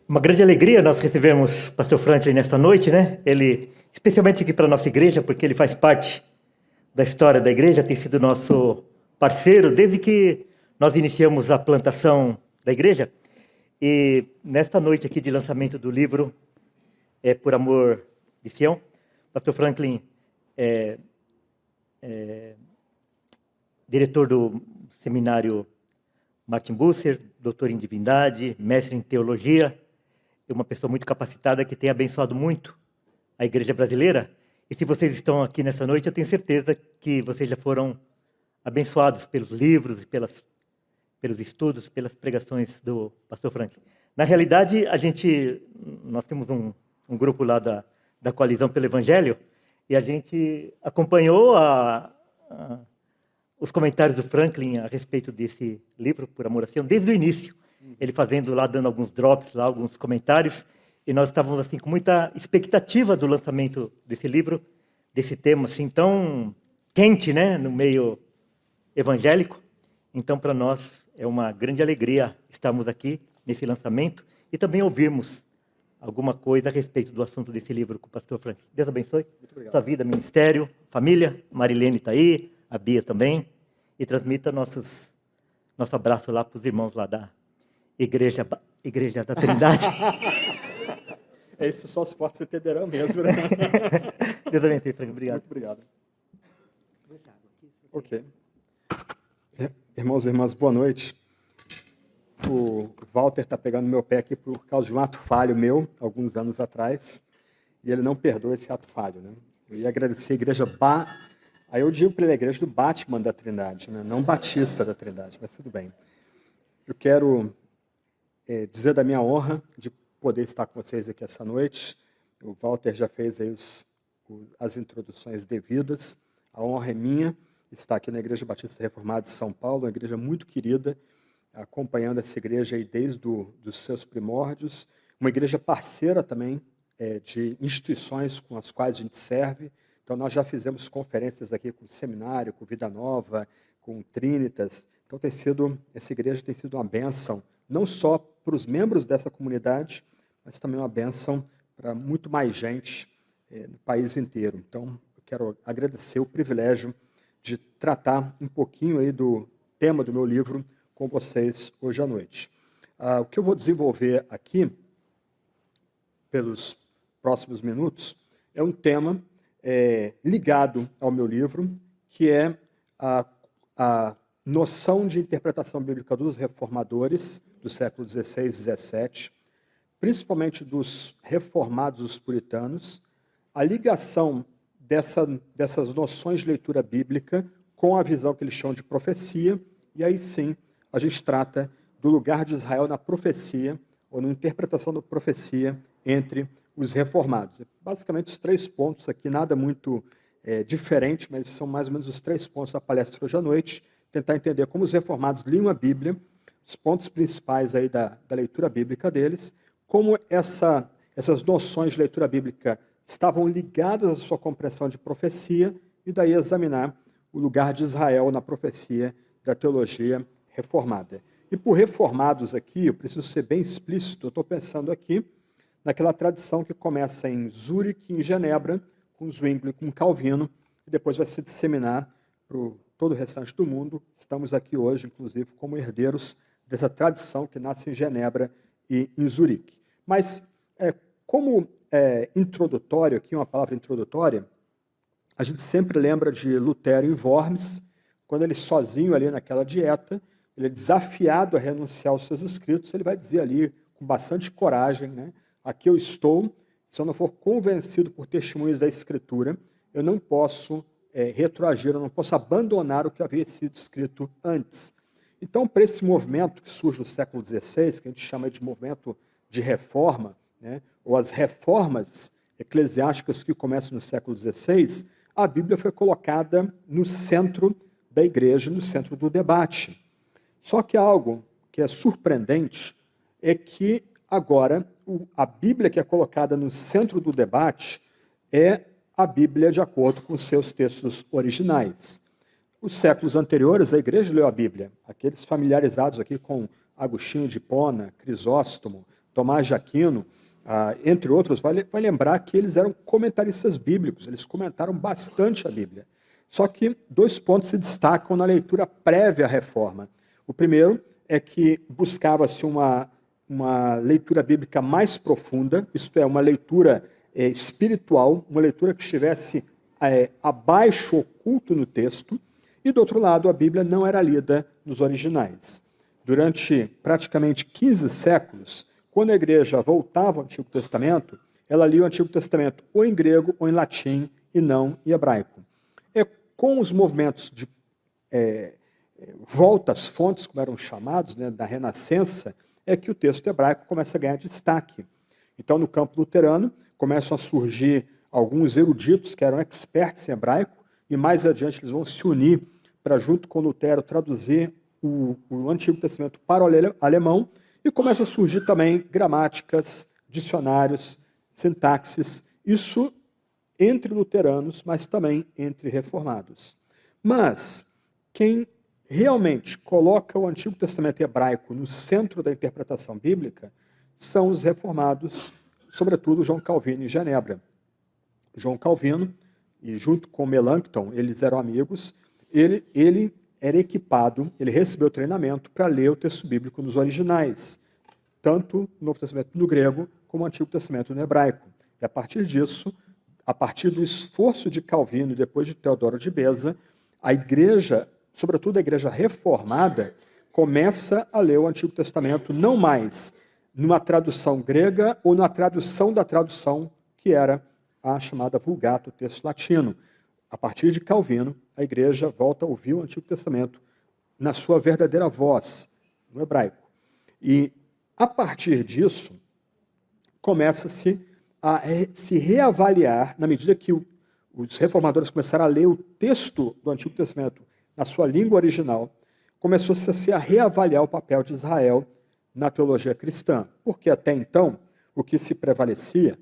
Uma grande alegria nós recebemos o pastor Franklin nesta noite, né? Ele, especialmente aqui para a nossa igreja, porque ele faz parte da história da igreja, tem sido nosso parceiro desde que nós iniciamos a plantação da igreja. E nesta noite aqui de lançamento do livro Por Amor de Sião, pastor Franklin é diretor do seminário Martin Bucer, doutor em divindade, mestre em teologia, é uma pessoa muito capacitada que tem abençoado muito a igreja brasileira. E se vocês estão aqui nessa noite, eu tenho certeza que vocês já foram abençoados pelos livros, pelos estudos, pelas pregações do pastor Franklin. Na realidade, nós temos um grupo lá da Coalizão pelo Evangelho, e a gente acompanhou os comentários do Franklin a respeito desse livro, Por Amor a Sião, desde o início. Ele fazendo lá, dando alguns drops lá, alguns comentários, e nós estávamos assim com muita expectativa do lançamento desse livro, desse tema assim tão quente, né, no meio evangélico. Então, para nós é uma grande alegria estarmos aqui nesse lançamento e também ouvirmos alguma coisa a respeito do assunto desse livro com o pastor Franklin. Deus abençoe sua vida, ministério, família. Marilene está aí, a Bia também, e transmita nosso abraço lá para os irmãos lá da Igreja da Trindade. Esses só os fortes entenderão mesmo, né? Deus abençoe, Franklin. Obrigado. Muito obrigado. Ok. Irmãos e irmãs, boa noite. O Walter está pegando meu pé aqui por causa de um ato falho meu, alguns anos atrás, e ele não perdoa esse ato falho, né? Eu ia agradecer a igreja Aí eu digo para ele a igreja do Batman da Trindade, né? Não Batista da Trindade, mas tudo bem. Eu quero dizer da minha honra de poder estar com vocês aqui essa noite. O Walter já fez aí as introduções devidas. A honra é minha estar aqui na Igreja Batista Reformada de São Paulo, uma igreja muito querida, acompanhando essa igreja aí desde os seus primórdios. Uma igreja parceira também de instituições com as quais a gente serve. Então, nós já fizemos conferências aqui com o Seminário, com Vida Nova, com Trinitas. Então, essa igreja tem sido uma bênção, não só para os membros dessa comunidade, mas também uma bênção para muito mais gente no país inteiro. Então, eu quero agradecer o privilégio de tratar um pouquinho aí do tema do meu livro com vocês hoje à noite. O que eu vou desenvolver aqui, pelos próximos minutos, é um tema ligado ao meu livro, que é a noção de interpretação bíblica dos reformadores do século XVI e XVII, principalmente dos reformados, os puritanos, a ligação dessas noções de leitura bíblica com a visão que eles chamam de profecia, e aí sim a gente trata do lugar de Israel na profecia, ou na interpretação da profecia entre os reformados. Basicamente os 3 pontos aqui, nada muito diferente, mas são mais ou menos os 3 pontos da palestra hoje à noite, tentar entender como os reformados liam a Bíblia, os pontos principais aí da leitura bíblica deles, como essas noções de leitura bíblica estavam ligadas à sua compreensão de profecia, e daí examinar o lugar de Israel na profecia da teologia reformada. E por reformados aqui, eu preciso ser bem explícito, eu estou pensando aqui naquela tradição que começa em Zurique, em Genebra, com Zwingli, com Calvino, e depois vai se disseminar para todo o restante do mundo. Estamos aqui hoje, inclusive, como herdeiros dessa tradição que nasce em Genebra e em Zurique. Mas, como introdutório, aqui uma palavra introdutória, a gente sempre lembra de Lutero em Worms, quando ele sozinho ali naquela dieta, ele é desafiado a renunciar aos seus escritos, ele vai dizer ali com bastante coragem, né? Aqui eu estou, se eu não for convencido por testemunhos da Escritura, eu não posso retroagir, eu não posso abandonar o que havia sido escrito antes. Então, para esse movimento que surge no século XVI, que a gente chama de movimento de reforma, né, ou as reformas eclesiásticas que começam no século XVI, a Bíblia foi colocada no centro da igreja, no centro do debate. Só que algo que é surpreendente é que agora a Bíblia que é colocada no centro do debate é a Bíblia de acordo com os seus textos originais. Os séculos anteriores, a igreja leu a Bíblia. Aqueles familiarizados aqui com Agostinho de Hipona, Crisóstomo, Tomás de Aquino, entre outros, vai lembrar que eles eram comentaristas bíblicos, eles comentaram bastante a Bíblia. Só que 2 pontos se destacam na leitura prévia à reforma. O primeiro é que buscava-se uma leitura bíblica mais profunda, isto é, uma leitura espiritual, uma leitura que estivesse abaixo, oculto no texto, e do outro lado, a Bíblia não era lida nos originais. Durante praticamente 15 séculos, quando a igreja voltava ao Antigo Testamento, ela lia o Antigo Testamento ou em grego ou em latim e não em hebraico. Com os movimentos de volta às fontes, como eram chamados, né, da Renascença, é que o texto hebraico começa a ganhar destaque. Então, no campo luterano, começam a surgir alguns eruditos que eram experts em hebraico, e mais adiante eles vão se unir para, junto com Lutero, traduzir o Antigo Testamento para o alemão, e começa a surgir também gramáticas, dicionários, sintaxes, isso entre luteranos, mas também entre reformados. Mas quem realmente coloca o Antigo Testamento hebraico no centro da interpretação bíblica são os reformados, sobretudo João Calvino e Genebra. João Calvino, e junto com Melanchthon, eles eram amigos, ele era equipado, ele recebeu treinamento para ler o texto bíblico nos originais, tanto o Novo Testamento no grego como o Antigo Testamento no hebraico. E a partir disso, a partir do esforço de Calvino e depois de Teodoro de Beza, a igreja, sobretudo a igreja reformada, começa a ler o Antigo Testamento não mais numa tradução grega ou na tradução da tradução, que era a chamada Vulgata, o texto latino. A partir de Calvino, a igreja volta a ouvir o Antigo Testamento na sua verdadeira voz, no hebraico. E, a partir disso, começa-se a se reavaliar, na medida que os reformadores começaram a ler o texto do Antigo Testamento na sua língua original, começou-se a reavaliar o papel de Israel na teologia cristã. Porque até então, o que se prevalecia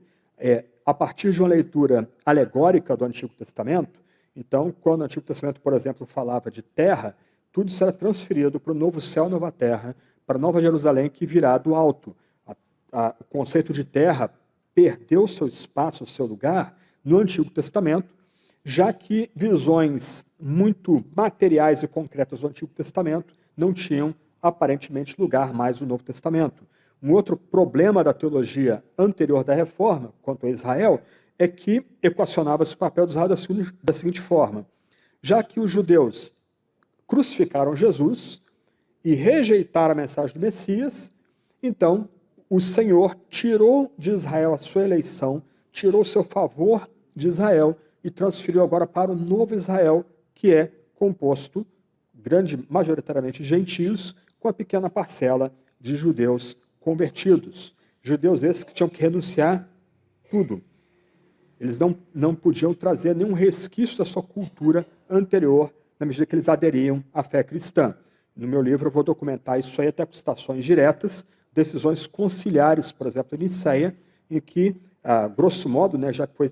a partir de uma leitura alegórica do Antigo Testamento, então, quando o Antigo Testamento, por exemplo, falava de terra, tudo isso era transferido para o novo céu e nova terra, para a Nova Jerusalém que virá do alto. O conceito de terra perdeu seu espaço, seu lugar no Antigo Testamento, já que visões muito materiais e concretas do Antigo Testamento não tinham aparentemente lugar mais no Novo Testamento. Um outro problema da teologia anterior da Reforma, quanto a Israel, é que equacionava-se o papel de Israel da seguinte forma: já que os judeus crucificaram Jesus e rejeitaram a mensagem do Messias, então o Senhor tirou de Israel a sua eleição, tirou o seu favor de Israel e transferiu agora para o novo Israel, que é composto, majoritariamente gentios, com a pequena parcela de judeus convertidos. Judeus esses que tinham que renunciar tudo. Eles não podiam trazer nenhum resquício da sua cultura anterior, na medida que eles aderiam à fé cristã. No meu livro eu vou documentar isso aí até com citações diretas, decisões conciliares, por exemplo, em Nicéia, em que, grosso modo, né, já que foi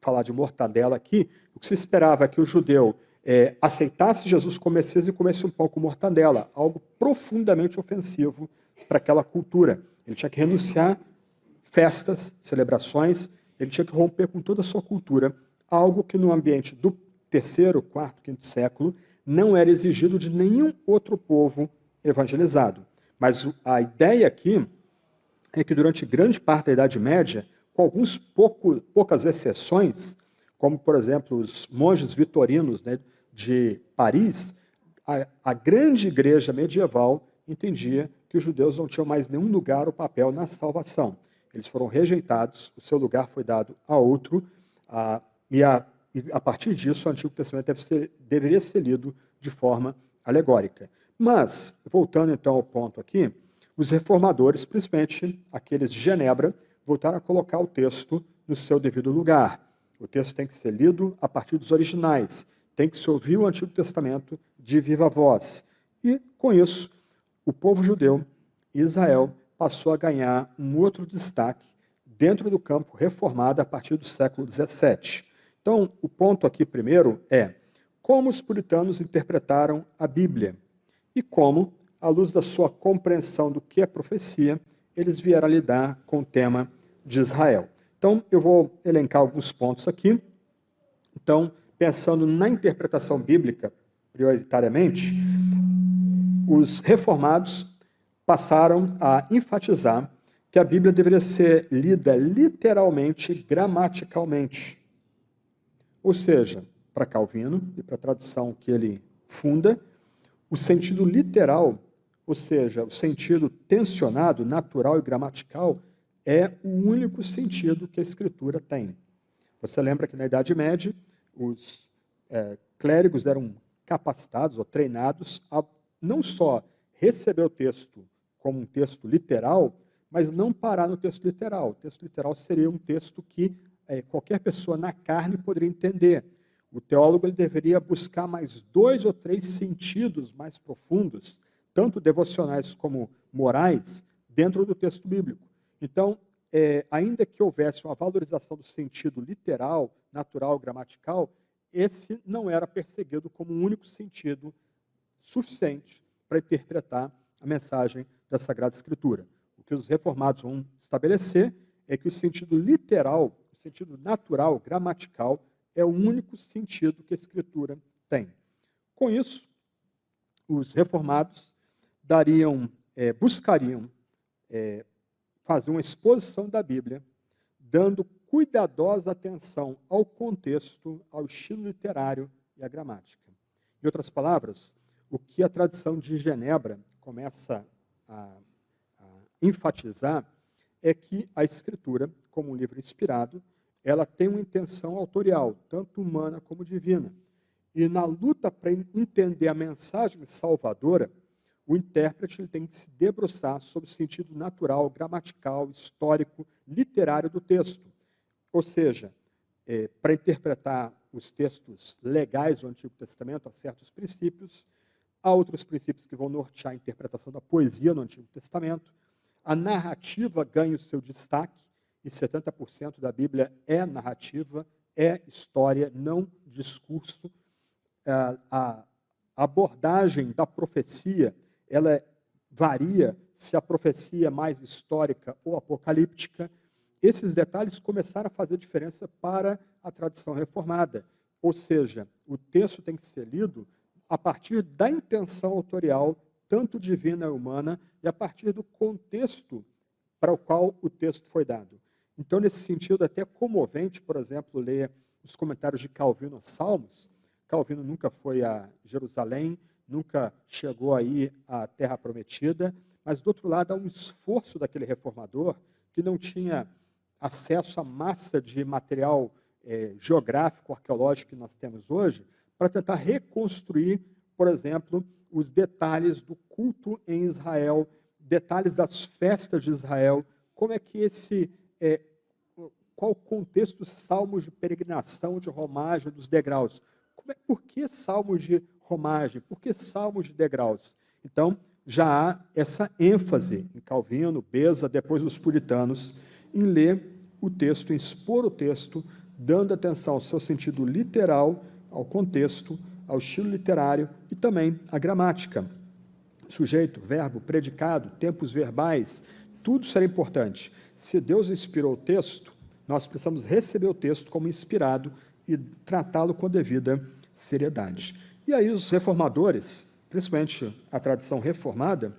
falar de mortadela aqui, o que se esperava é que o judeu aceitasse Jesus como Messias e comesse um pão com mortadela, algo profundamente ofensivo para aquela cultura. Ele tinha que renunciar festas, celebrações, ele tinha que romper com toda a sua cultura, algo que no ambiente do 3º, 4º, 5º século não era exigido de nenhum outro povo evangelizado. Mas a ideia aqui é que durante grande parte da Idade Média, com poucas exceções, como, por exemplo, os monges vitorinos, né, de Paris, a grande igreja medieval entendia que os judeus não tinham mais nenhum lugar ou papel na salvação. Eles foram rejeitados, o seu lugar foi dado a outro, e a partir disso o Antigo Testamento deveria ser lido de forma alegórica. Mas, voltando então ao ponto aqui, os reformadores, principalmente aqueles de Genebra, voltaram a colocar o texto no seu devido lugar. O texto tem que ser lido a partir dos originais, tem que se ouvir o Antigo Testamento de viva voz. E, com isso, o povo judeu, Israel, passou a ganhar um outro destaque dentro do campo reformado a partir do século XVII. Então, o ponto aqui primeiro é como os puritanos interpretaram a Bíblia e como, à luz da sua compreensão do que é profecia, eles vieram a lidar com o tema de Israel. Então, eu vou elencar alguns pontos aqui. Então, pensando na interpretação bíblica, prioritariamente, os reformados passaram a enfatizar que a Bíblia deveria ser lida literalmente, gramaticalmente. Ou seja, para Calvino e para a tradução que ele funda, o sentido literal, ou seja, o sentido tensionado, natural e gramatical, é o único sentido que a Escritura tem. Você lembra que na Idade Média, os clérigos eram capacitados ou treinados a não só receber o texto como um texto literal, mas não parar no texto literal. O texto literal seria um texto que qualquer pessoa na carne poderia entender. O teólogo ele deveria buscar mais 2 ou 3 sentidos mais profundos, tanto devocionais como morais, dentro do texto bíblico. Então, ainda que houvesse uma valorização do sentido literal, natural, gramatical, esse não era perseguido como um único sentido suficiente para interpretar a mensagem da Sagrada Escritura. O que os reformados vão estabelecer é que o sentido literal, o sentido natural, gramatical, é o único sentido que a Escritura tem. Com isso, os reformados buscariam fazer uma exposição da Bíblia, dando cuidadosa atenção ao contexto, ao estilo literário e à gramática. Em outras palavras, o que a tradição de Genebra começa a enfatizar é que a Escritura, como um livro inspirado, ela tem uma intenção autorial, tanto humana como divina. E na luta para entender a mensagem salvadora, o intérprete ele tem que se debruçar sobre o sentido natural, gramatical, histórico, literário do texto. Ou seja, para interpretar os textos legais do Antigo Testamento, há certos princípios, há outros princípios que vão nortear a interpretação da poesia no Antigo Testamento. A narrativa ganha o seu destaque, e 70% da Bíblia é narrativa, é história, não discurso. A abordagem da profecia, ela varia se a profecia é mais histórica ou apocalíptica. Esses detalhes começaram a fazer diferença para a tradição reformada. Ou seja, o texto tem que ser lido a partir da intenção autorial, tanto divina e humana, e a partir do contexto para o qual o texto foi dado. Então, nesse sentido, é até comovente, por exemplo, ler os comentários de Calvino aos Salmos. Calvino nunca foi a Jerusalém, nunca chegou aí à Terra Prometida, mas, do outro lado, há um esforço daquele reformador que não tinha acesso à massa de material geográfico, arqueológico que nós temos hoje, para tentar reconstruir, por exemplo, os detalhes do culto em Israel, detalhes das festas de Israel, como é que qual o contexto dos salmos de peregrinação, de romagem, dos degraus? Por que salmos de romagem? Por que salmos de degraus? Então, já há essa ênfase em Calvino, Beza, depois dos puritanos, em ler o texto, em expor o texto, dando atenção ao seu sentido literal, ao contexto, ao estilo literário e também à gramática. Sujeito, verbo, predicado, tempos verbais, tudo será importante. Se Deus inspirou o texto, nós precisamos receber o texto como inspirado e tratá-lo com devida seriedade. E aí os reformadores, principalmente a tradição reformada,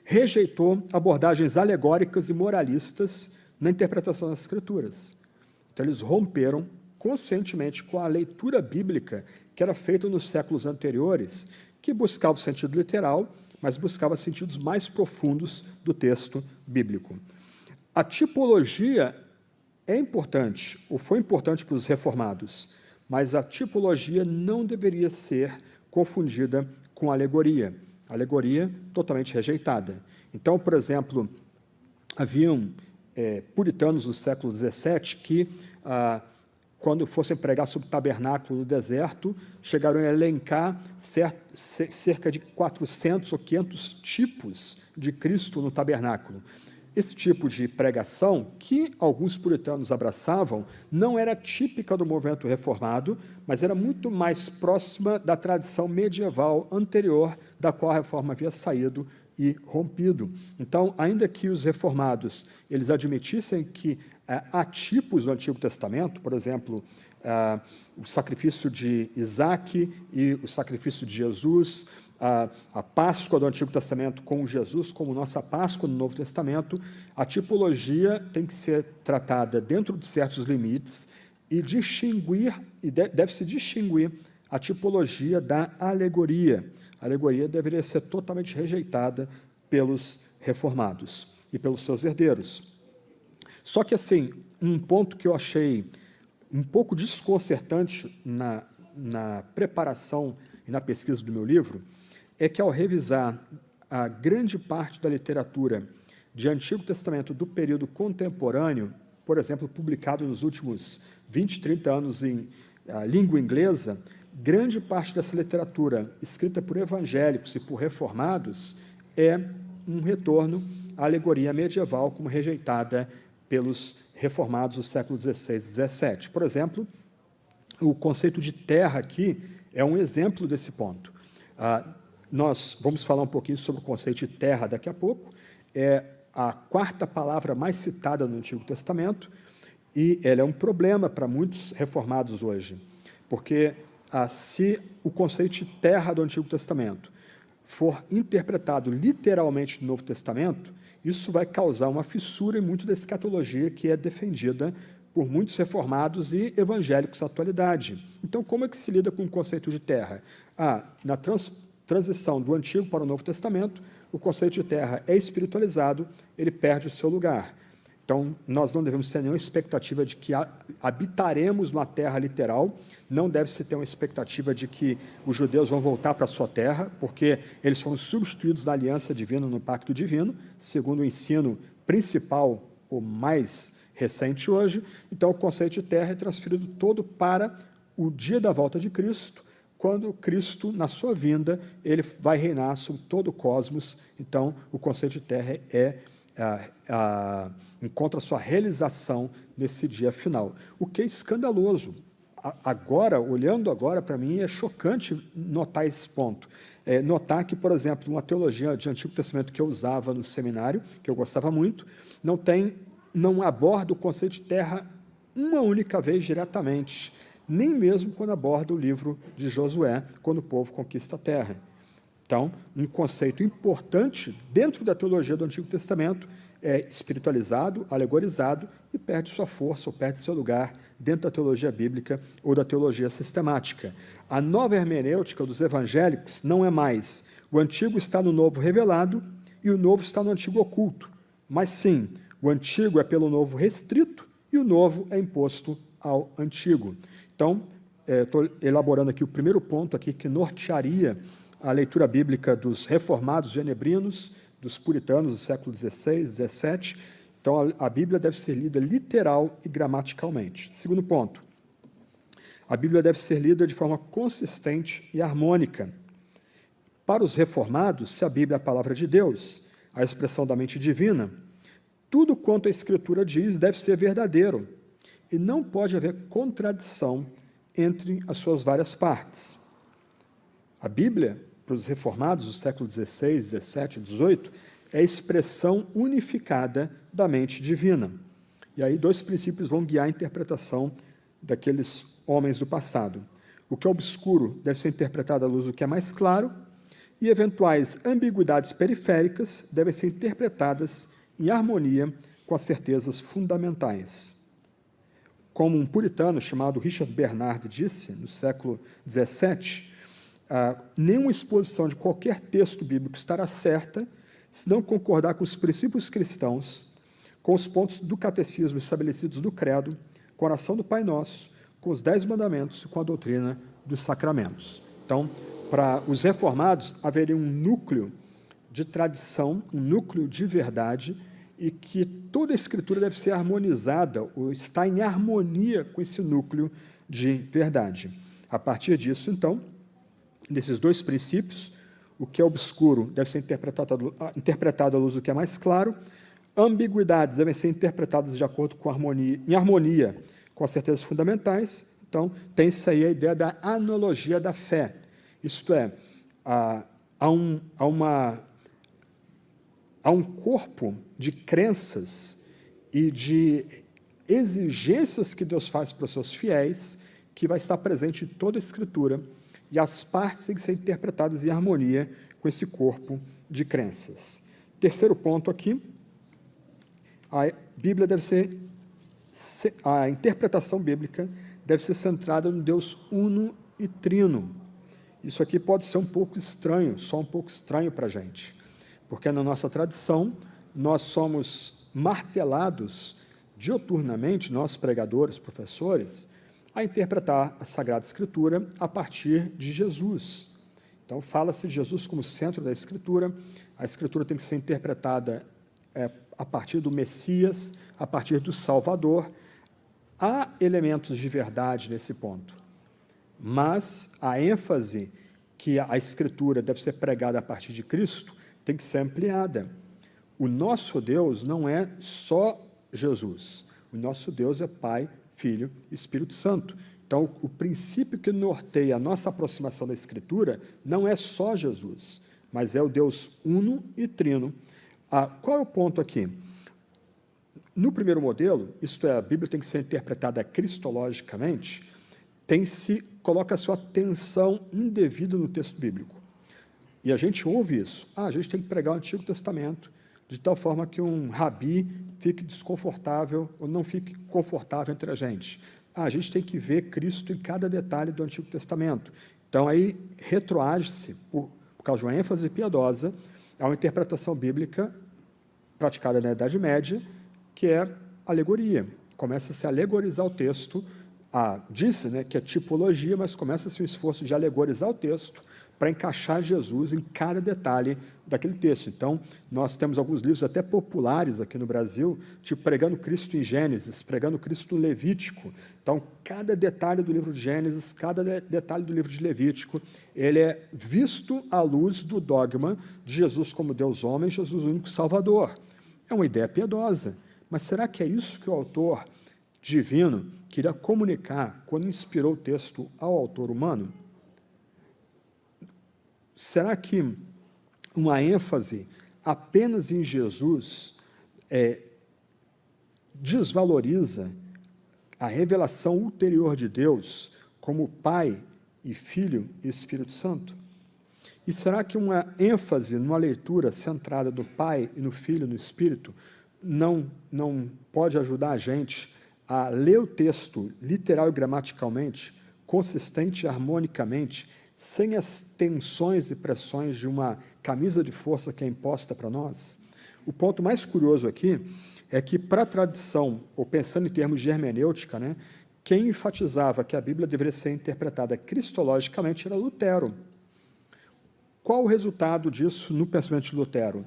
rejeitou abordagens alegóricas e moralistas na interpretação das Escrituras. Então eles romperam conscientemente com a leitura bíblica que era feita nos séculos anteriores, que buscava o sentido literal, mas buscava sentidos mais profundos do texto bíblico. A tipologia é importante, ou foi importante para os reformados, mas a tipologia não deveria ser confundida com alegoria. Alegoria totalmente rejeitada. Então, por exemplo, haviam puritanos do século XVII que, quando fossem pregar sobre o tabernáculo no deserto, chegaram a elencar cerca de 400 ou 500 tipos de Cristo no tabernáculo. Esse tipo de pregação, que alguns puritanos abraçavam, não era típica do movimento reformado, mas era muito mais próxima da tradição medieval anterior, da qual a reforma havia saído e rompido. Então, ainda que os reformados eles admitissem que há tipos do Antigo Testamento, por exemplo, o sacrifício de Isaac e o sacrifício de Jesus, a Páscoa do Antigo Testamento com Jesus como nossa Páscoa no Novo Testamento, a tipologia tem que ser tratada dentro de certos limites e deve-se distinguir a tipologia da alegoria. A alegoria deveria ser totalmente rejeitada pelos reformados e pelos seus herdeiros. Só que, assim, um ponto que eu achei um pouco desconcertante na preparação e na pesquisa do meu livro é que, ao revisar a grande parte da literatura de Antigo Testamento do período contemporâneo, por exemplo, publicado nos últimos 20, 30 anos em língua inglesa, grande parte dessa literatura escrita por evangélicos e por reformados é um retorno à alegoria medieval como rejeitada pelos reformados do século XVI e XVII. Por exemplo, o conceito de terra aqui é um exemplo desse ponto. Nós vamos falar um pouquinho sobre o conceito de terra daqui a pouco. É a quarta palavra mais citada no Antigo Testamento e ela é um problema para muitos reformados hoje, porque se o conceito de terra do Antigo Testamento for interpretado literalmente no Novo Testamento, isso vai causar uma fissura em muito da escatologia que é defendida por muitos reformados e evangélicos na atualidade. Então, como é que se lida com o conceito de terra? Na transição do Antigo para o Novo Testamento, o conceito de terra é espiritualizado, ele perde o seu lugar. Então, nós não devemos ter nenhuma expectativa de que habitaremos numa terra literal, não deve-se ter uma expectativa de que os judeus vão voltar para a sua terra, porque eles foram substituídos da aliança divina no pacto divino, segundo o ensino principal, ou mais recente hoje. Então, o conceito de terra é transferido todo para o dia da volta de Cristo, quando Cristo, na sua vinda, ele vai reinar sobre todo o cosmos. Então, o conceito de terra encontra sua realização nesse dia final. O que é escandaloso. Agora, olhando agora, para mim, é chocante notar esse ponto. Notar que, por exemplo, uma teologia de Antigo Testamento que eu usava no seminário, que eu gostava muito, não aborda o conceito de terra uma única vez diretamente, nem mesmo quando aborda o livro de Josué, quando o povo conquista a terra. Então, um conceito importante dentro da teologia do Antigo Testamento é espiritualizado, alegorizado e perde sua força ou perde seu lugar dentro da teologia bíblica ou da teologia sistemática. A nova hermenêutica dos evangélicos não é mais o Antigo está no Novo revelado e o Novo está no Antigo oculto, mas sim, o Antigo é pelo Novo restrito e o Novo é imposto ao Antigo. Então, estou elaborando aqui o primeiro ponto aqui que nortearia a leitura bíblica dos reformados genebrinos, dos puritanos do século XVI, XVII. Então, a Bíblia deve ser lida literal e gramaticalmente. Segundo ponto, a Bíblia deve ser lida de forma consistente e harmônica. Para os reformados, se a Bíblia é a palavra de Deus, a expressão da mente divina, tudo quanto a Escritura diz deve ser verdadeiro e não pode haver contradição entre as suas várias partes. A Bíblia, para os reformados do século XVI, XVII, XVIII, é a expressão unificada da mente divina. E aí 2 princípios vão guiar a interpretação daqueles homens do passado. O que é obscuro deve ser interpretado à luz do que é mais claro, e eventuais ambiguidades periféricas devem ser interpretadas em harmonia com as certezas fundamentais. Como um puritano chamado Richard Bernard disse, no século XVII, nenhuma exposição de qualquer texto bíblico estará certa se não concordar com os princípios cristãos, com os pontos do catecismo estabelecidos no credo, com a oração do Pai Nosso, com os 10 mandamentos e com a doutrina dos sacramentos. Então, para os reformados, haveria um núcleo de tradição, um núcleo de verdade, e que toda a Escritura deve ser harmonizada, ou está em harmonia com esse núcleo de verdade. A partir disso, então, desses 2 princípios, o que é obscuro deve ser interpretado à luz do que é mais claro, ambiguidades devem ser interpretadas de acordo com em harmonia com as certezas fundamentais. Então, tem-se aí a ideia da analogia da fé. Isto é, há uma há um corpo de crenças e de exigências que Deus faz para os seus fiéis, que vai estar presente em toda a Escritura, e as partes têm que ser interpretadas em harmonia com esse corpo de crenças. Terceiro ponto aqui, a Bíblia deve ser, a interpretação bíblica deve ser centrada no Deus uno e trino. Isso aqui pode ser um pouco estranho, só um pouco estranho para a gente, porque na nossa tradição nós somos martelados diuturnamente, nós pregadores, professores, a interpretar a Sagrada Escritura a partir de Jesus. Então, fala-se de Jesus como centro da Escritura, a Escritura tem que ser interpretada a partir do Messias, a partir do Salvador. Há elementos de verdade nesse ponto, mas a ênfase que a Escritura deve ser pregada a partir de Cristo tem que ser ampliada. O nosso Deus não é só Jesus, o nosso Deus é Pai, Filho e Espírito Santo. Então, o princípio que norteia a nossa aproximação da Escritura não é só Jesus, mas é o Deus uno e trino. Qual é o ponto aqui? No primeiro modelo, isto é, a Bíblia tem que ser interpretada cristologicamente, coloca a sua atenção indevida no texto bíblico. E a gente ouve isso. A gente tem que pregar o Antigo Testamento de tal forma que um rabi fique desconfortável ou não fique confortável entre a gente. A gente tem que ver Cristo em cada detalhe do Antigo Testamento. Então, aí retroage-se, por causa de uma ênfase piedosa, a uma interpretação bíblica praticada na Idade Média, que é alegoria. Começa a se alegorizar o texto, disse que é tipologia, mas começa-se o esforço de alegorizar o texto para encaixar Jesus em cada detalhe daquele texto. Então, nós temos alguns livros até populares aqui no Brasil, tipo Pregando Cristo em Gênesis, Pregando Cristo no Levítico. Então, cada detalhe do livro de Gênesis, cada detalhe do livro de Levítico, ele é visto à luz do dogma de Jesus como Deus homem, Jesus o único Salvador. É uma ideia piedosa, mas será que é isso que o autor divino queria comunicar quando inspirou o texto ao autor humano? Será que uma ênfase apenas em Jesus desvaloriza a revelação ulterior de Deus como Pai e Filho e Espírito Santo? E será que uma ênfase numa leitura centrada no Pai e no Filho e no Espírito não pode ajudar a gente a ler o texto literal e gramaticalmente, consistente e harmonicamente, sem as tensões e pressões de uma camisa de força que é imposta para nós? O ponto mais curioso aqui é que, para a tradição, ou pensando em termos de hermenêutica, quem enfatizava que a Bíblia deveria ser interpretada cristologicamente era Lutero. Qual o resultado disso no pensamento de Lutero?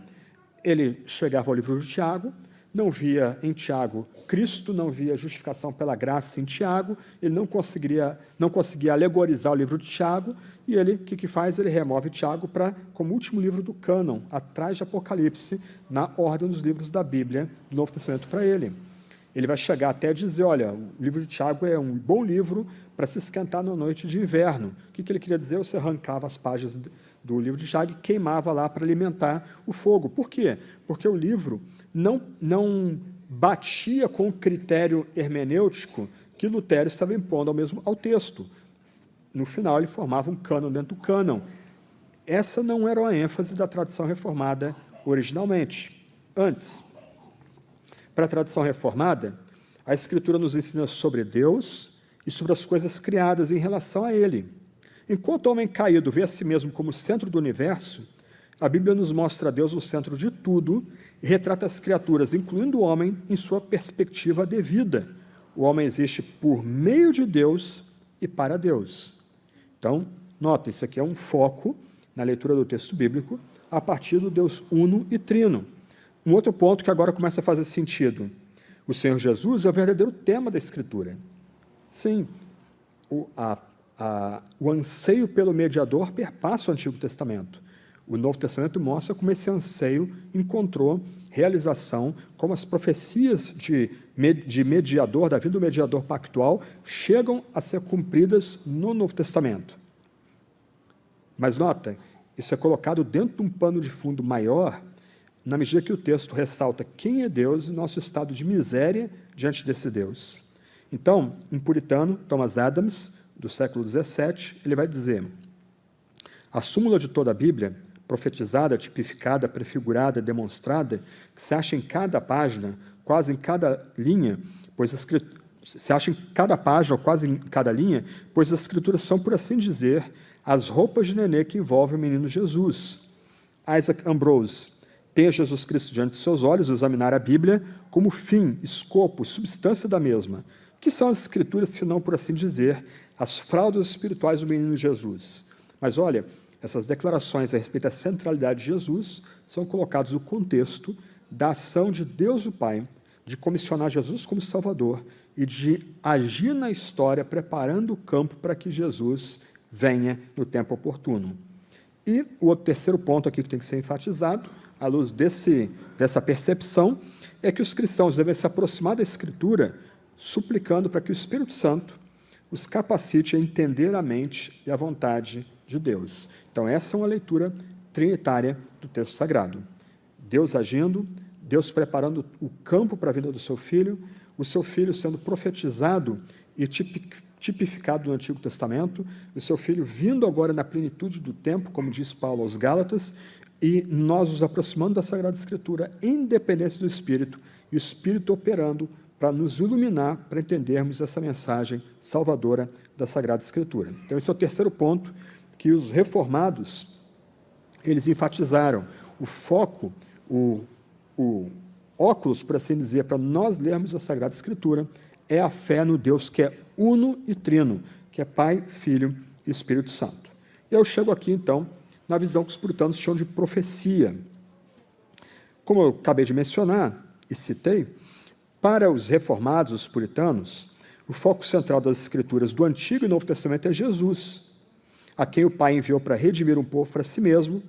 Ele chegava ao livro de Tiago, não via em Tiago Cristo, não via justificação pela graça em Tiago, ele não conseguia alegorizar o livro de Tiago, e ele, o que faz? Ele remove Tiago como último livro do cânon, atrás de Apocalipse, na ordem dos livros da Bíblia, do Novo Testamento para ele. Ele vai chegar até a dizer, olha, o livro de Tiago é um bom livro para se esquentar na noite de inverno. O que ele queria dizer? Você arrancava as páginas do livro de Tiago e queimava lá para alimentar o fogo. Por quê? Porque o livro não batia com o critério hermenêutico que Lutero estava impondo ao texto. No final, ele formava um cânon dentro do cânon. Essa não era a ênfase da tradição reformada originalmente. Antes, para a tradição reformada, a Escritura nos ensina sobre Deus e sobre as coisas criadas em relação a Ele. Enquanto o homem caído vê a si mesmo como centro do universo, a Bíblia nos mostra Deus o centro de tudo e retrata as criaturas, incluindo o homem, em sua perspectiva devida. O homem existe por meio de Deus e para Deus. Então, notem, isso aqui é um foco na leitura do texto bíblico a partir do Deus uno e trino. Um outro ponto que agora começa a fazer sentido. O Senhor Jesus é o verdadeiro tema da Escritura. Sim, o anseio pelo mediador perpassa o Antigo Testamento. O Novo Testamento mostra como esse anseio encontrou realização, como as profecias de mediador, da vinda do mediador pactual, chegam a ser cumpridas no Novo Testamento. Mas nota, isso é colocado dentro de um pano de fundo maior, na medida que o texto ressalta quem é Deus e nosso estado de miséria diante desse Deus. Então, um puritano, Thomas Adams, do século XVII, ele vai dizer: a súmula de toda a Bíblia, profetizada, tipificada, prefigurada, demonstrada, que se acha em cada página, quase em cada linha, pois se acha em cada página ou quase em cada linha, pois as Escrituras são, por assim dizer, as roupas de nenê que envolvem o menino Jesus. Isaac Ambrose: ter Jesus Cristo diante de seus olhos, examinar a Bíblia como fim, escopo, substância da mesma. Que são as Escrituras, se não, por assim dizer, as fraldas espirituais do menino Jesus? Mas olha, essas declarações a respeito da centralidade de Jesus são colocadas no contexto da ação de Deus o Pai, de comissionar Jesus como Salvador e de agir na história, preparando o campo para que Jesus venha no tempo oportuno. E o terceiro ponto aqui que tem que ser enfatizado, à luz dessa percepção, é que os cristãos devem se aproximar da Escritura, suplicando para que o Espírito Santo os capacite a entender a mente e a vontade de Deus. Então, essa é uma leitura trinitária do texto sagrado. Deus agindo, Deus preparando o campo para a vida do seu filho, o seu filho sendo profetizado e tipificado no Antigo Testamento, o seu filho vindo agora na plenitude do tempo, como diz Paulo aos Gálatas, e nós nos aproximando da Sagrada Escritura, independência do Espírito, e o Espírito operando para nos iluminar, para entendermos essa mensagem salvadora da Sagrada Escritura. Então, esse é o terceiro ponto que os reformados, eles enfatizaram. O foco, o óculos, por assim dizer, para nós lermos a Sagrada Escritura, é a fé no Deus que é uno e trino, que é Pai, Filho e Espírito Santo. E eu chego aqui, então, na visão que os puritanos chamam de profecia. Como eu acabei de mencionar e citei, para os reformados, os puritanos, o foco central das Escrituras do Antigo e Novo Testamento é Jesus, a quem o Pai enviou para redimir um povo para si mesmo,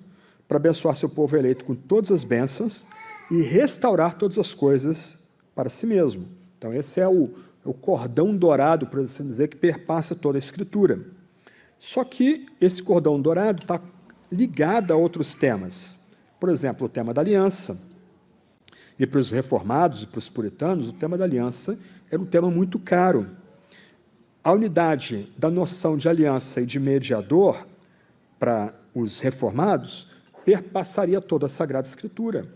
para abençoar seu povo eleito com todas as bênçãos e restaurar todas as coisas para si mesmo. Então, esse é o cordão dourado, por assim dizer, que perpassa toda a Escritura. Só que esse cordão dourado está ligado a outros temas. Por exemplo, o tema da aliança. E para os reformados e para os puritanos, o tema da aliança era um tema muito caro. A unidade da noção de aliança e de mediador, para os reformados, perpassaria toda a Sagrada Escritura.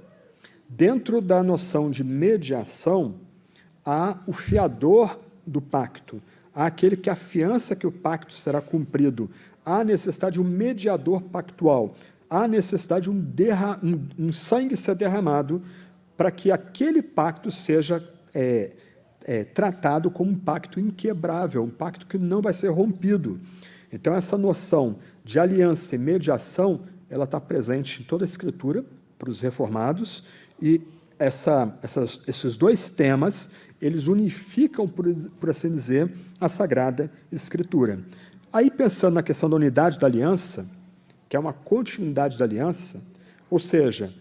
Dentro da noção de mediação, há o fiador do pacto, há aquele que afiança que o pacto será cumprido, há a necessidade de um mediador pactual, há a necessidade de um sangue ser derramado para que aquele pacto seja tratado como um pacto inquebrável, um pacto que não vai ser rompido. Então, essa noção de aliança e mediação, ela está presente em toda a Escritura para os reformados, e esses dois temas, eles unificam, por assim dizer, a Sagrada Escritura. Aí, pensando na questão da unidade da aliança, que é uma continuidade da aliança, ou seja,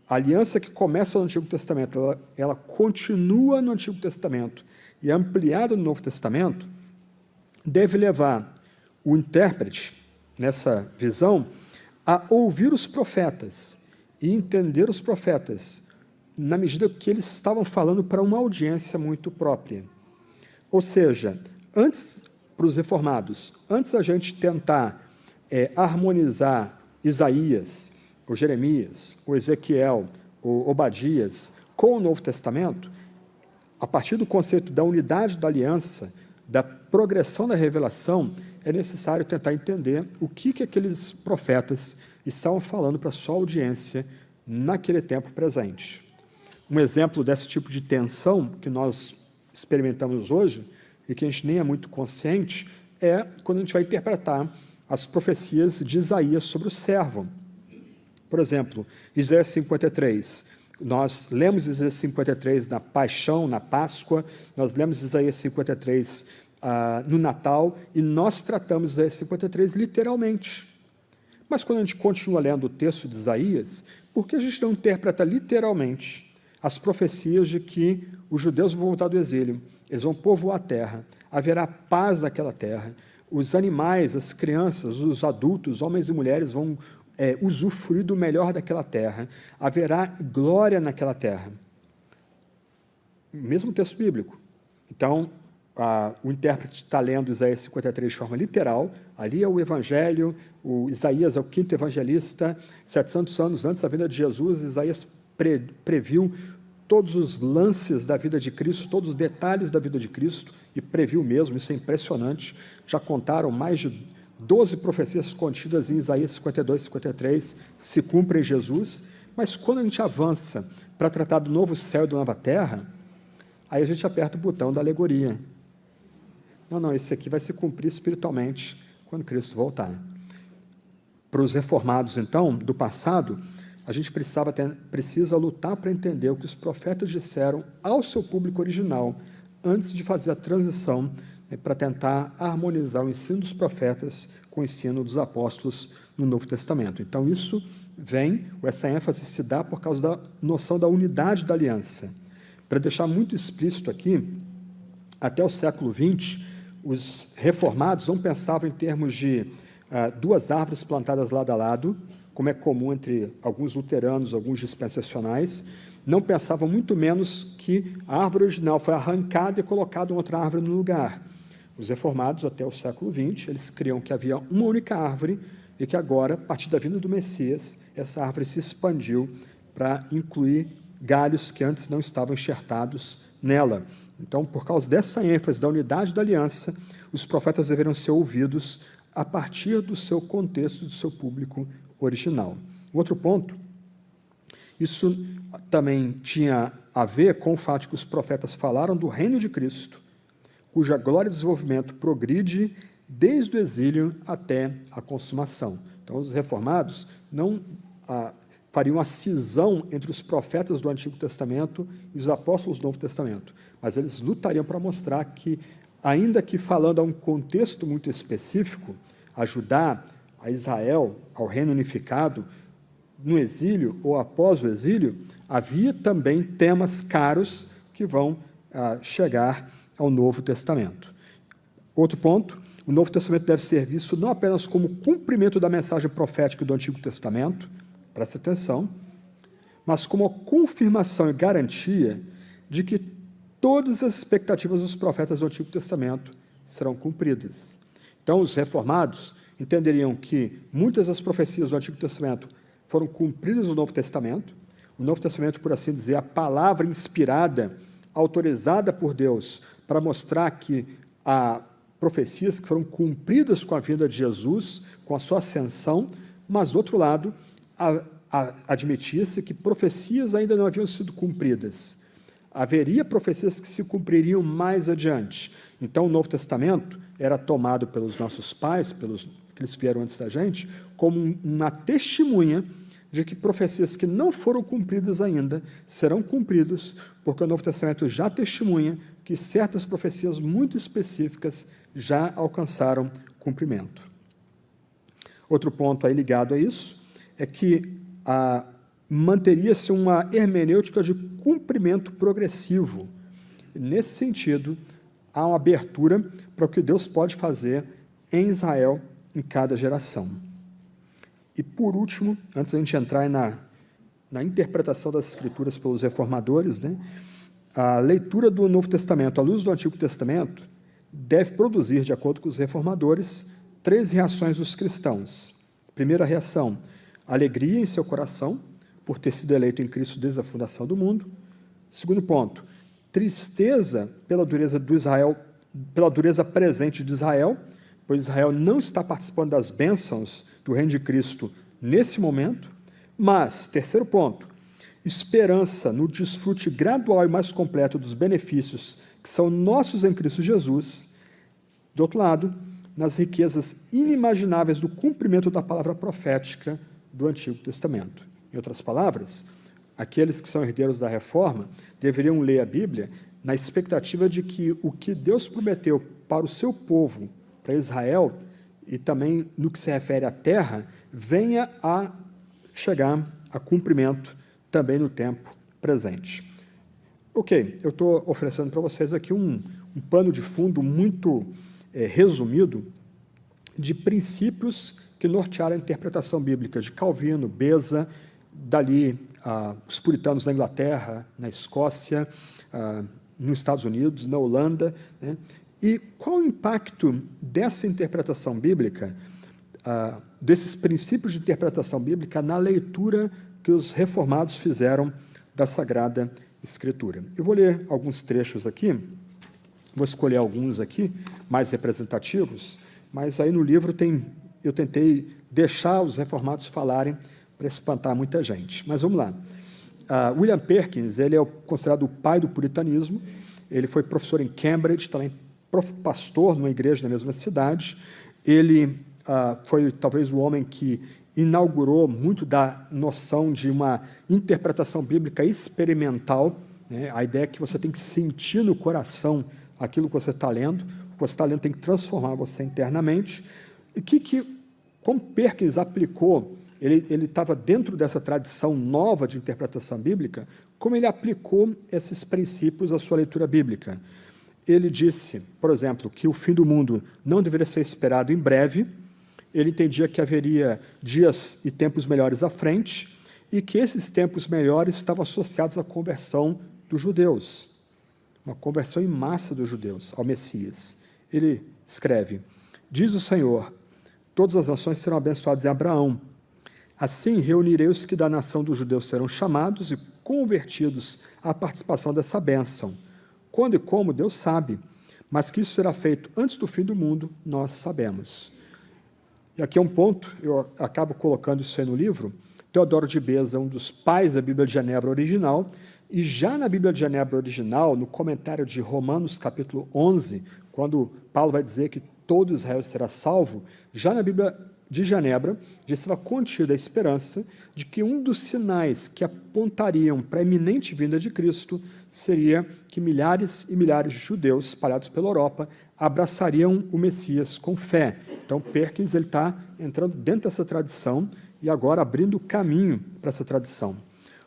a aliança que começa no Antigo Testamento, ela continua no Antigo Testamento e é ampliada no Novo Testamento, deve levar o intérprete, nessa visão, a ouvir os profetas e entender os profetas, na medida que eles estavam falando para uma audiência muito própria. Ou seja, antes, para os reformados, antes a gente tentar harmonizar Isaías, o Jeremias, o Ezequiel, o Obadias, com o Novo Testamento, a partir do conceito da unidade da aliança, da progressão da revelação, é necessário tentar entender o que aqueles profetas estavam falando para a sua audiência naquele tempo presente. Um exemplo desse tipo de tensão que nós experimentamos hoje, e que a gente nem é muito consciente, é quando a gente vai interpretar as profecias de Isaías sobre o servo. Por exemplo, Isaías 53. Nós lemos Isaías 53 na Paixão, na Páscoa, nós lemos Isaías 53 no Natal, e nós tratamos Isaías 53 literalmente. Mas quando a gente continua lendo o texto de Isaías, por que a gente não interpreta literalmente as profecias de que os judeus vão voltar do exílio, eles vão povoar a terra, haverá paz naquela terra, os animais, as crianças, os adultos, homens e mulheres vão usufruir do melhor daquela terra, haverá glória naquela terra. Mesmo texto bíblico. Então, o intérprete está lendo Isaías 53 de forma literal, ali é o Evangelho, o Isaías é o quinto evangelista, 700 anos antes da vinda de Jesus, Isaías previu todos os lances da vida de Cristo, todos os detalhes da vida de Cristo, e previu mesmo, isso é impressionante, já contaram mais de 12 profecias contidas em Isaías 52, 53, se cumprem em Jesus, mas quando a gente avança para tratar do novo céu e da nova terra, aí a gente aperta o botão da alegoria. Não, esse aqui vai se cumprir espiritualmente quando Cristo voltar. Para os reformados, então, do passado, a gente precisa lutar para entender o que os profetas disseram ao seu público original, antes de fazer a transição, para tentar harmonizar o ensino dos profetas com o ensino dos apóstolos no Novo Testamento. Então, essa ênfase se dá por causa da noção da unidade da aliança. Para deixar muito explícito aqui, até o século XX, os reformados não pensavam em termos de duas árvores plantadas lado a lado, como é comum entre alguns luteranos, alguns dispensacionais, não pensavam muito menos que a árvore original foi arrancada e colocada outra árvore no lugar. Os reformados, até o século XX, eles criam que havia uma única árvore e que agora, a partir da vinda do Messias, essa árvore se expandiu para incluir galhos que antes não estavam enxertados nela. Então, por causa dessa ênfase da unidade da aliança, os profetas deveriam ser ouvidos a partir do seu contexto, do seu público original. Outro ponto, isso também tinha a ver com o fato que os profetas falaram do reino de Cristo, cuja glória e desenvolvimento progride desde o exílio até a consumação. Então, os reformados não fariam a cisão entre os profetas do Antigo Testamento e os apóstolos do Novo Testamento, mas eles lutariam para mostrar que, ainda que falando a um contexto muito específico, ajudar a Israel, ao reino unificado, no exílio ou após o exílio, havia também temas caros que vão chegar ao Novo Testamento. Outro ponto, o Novo Testamento deve ser visto não apenas como cumprimento da mensagem profética do Antigo Testamento, preste atenção, mas como a confirmação e garantia de que todas as expectativas dos profetas do Antigo Testamento serão cumpridas. Então, os reformados entenderiam que muitas das profecias do Antigo Testamento foram cumpridas no Novo Testamento. O Novo Testamento, por assim dizer, a palavra inspirada, autorizada por Deus, para mostrar que há profecias que foram cumpridas com a vinda de Jesus, com a sua ascensão, mas, do outro lado, admitia-se que profecias ainda não haviam sido cumpridas. Haveria profecias que se cumpririam mais adiante. Então, o Novo Testamento era tomado pelos nossos pais, pelos que eles vieram antes da gente, como uma testemunha de que profecias que não foram cumpridas ainda serão cumpridas, porque o Novo Testamento já testemunha que certas profecias muito específicas já alcançaram cumprimento. Outro ponto aí ligado a isso é que manteria-se uma hermenêutica de cumprimento progressivo. Nesse sentido, há uma abertura para o que Deus pode fazer em Israel em cada geração. E, por último, antes da gente entrar na interpretação das Escrituras pelos reformadores, a leitura do Novo Testamento à luz do Antigo Testamento deve produzir, de acordo com os reformadores, 3 reações dos cristãos. Primeira reação, alegria em seu coração, por ter sido eleito em Cristo desde a fundação do mundo. Segundo ponto, tristeza pela dureza presente de Israel, pois Israel não está participando das bênçãos do reino de Cristo nesse momento. Mas, terceiro ponto, esperança no desfrute gradual e mais completo dos benefícios que são nossos em Cristo Jesus. Do outro lado, nas riquezas inimagináveis do cumprimento da palavra profética do Antigo Testamento. Em outras palavras, aqueles que são herdeiros da reforma deveriam ler a Bíblia na expectativa de que o que Deus prometeu para o seu povo, para Israel, e também no que se refere à terra, venha a chegar a cumprimento também no tempo presente. Ok, eu estou oferecendo para vocês aqui um pano de fundo muito resumido de princípios que nortearam a interpretação bíblica de Calvino, Beza, dali os puritanos na Inglaterra, na Escócia, nos Estados Unidos, na Holanda, né? E qual o impacto dessa interpretação bíblica, desses princípios de interpretação bíblica na leitura que os reformados fizeram da Sagrada Escritura? Eu vou ler alguns trechos aqui, vou escolher alguns aqui, mais representativos, mas aí no livro eu tentei deixar os reformados falarem para espantar muita gente. Mas vamos lá. William Perkins, ele é considerado o pai do puritanismo, ele foi professor em Cambridge, também pastor numa igreja na mesma cidade. Ele foi talvez o homem que inaugurou muito da noção de uma interpretação bíblica experimental, né? A ideia é que você tem que sentir no coração aquilo que você está lendo, o que você está lendo tem que transformar você internamente. E como Perkins aplicou, ele estava dentro dessa tradição nova de interpretação bíblica, como ele aplicou esses princípios à sua leitura bíblica. Ele disse, por exemplo, que o fim do mundo não deveria ser esperado em breve, ele entendia que haveria dias e tempos melhores à frente, e que esses tempos melhores estavam associados à conversão dos judeus, uma conversão em massa dos judeus ao Messias. Ele escreve, diz o Senhor, todas as nações serão abençoadas em Abraão, assim reunirei os que da nação dos judeus serão chamados e convertidos à participação dessa bênção. Quando e como, Deus sabe, mas que isso será feito antes do fim do mundo, nós sabemos. E aqui é um ponto, eu acabo colocando isso aí no livro. Teodoro de Beza, um dos pais da Bíblia de Genebra original, e já na Bíblia de Genebra original, no comentário de Romanos, capítulo 11, quando Paulo vai dizer que todo Israel será salvo, já na Bíblia de Genebra, já estava contida a esperança de que um dos sinais que apontariam para a iminente vinda de Cristo seria que milhares e milhares de judeus espalhados pela Europa abraçariam o Messias com fé. Então, Perkins está entrando dentro dessa tradição e agora abrindo caminho para essa tradição.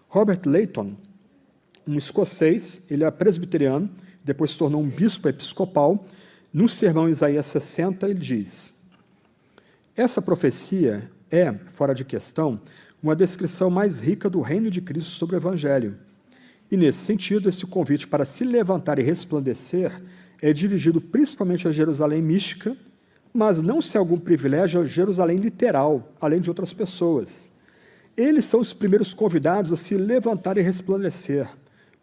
Robert Leighton, um escocês, ele é presbiteriano, depois se tornou um bispo episcopal. No sermão Isaías 60, ele diz, essa profecia é, fora de questão, uma descrição mais rica do reino de Cristo sobre o Evangelho. E, nesse sentido, esse convite para se levantar e resplandecer é dirigido principalmente a Jerusalém mística, mas não sem algum privilégio a Jerusalém literal, além de outras pessoas. Eles são os primeiros convidados a se levantar e resplandecer,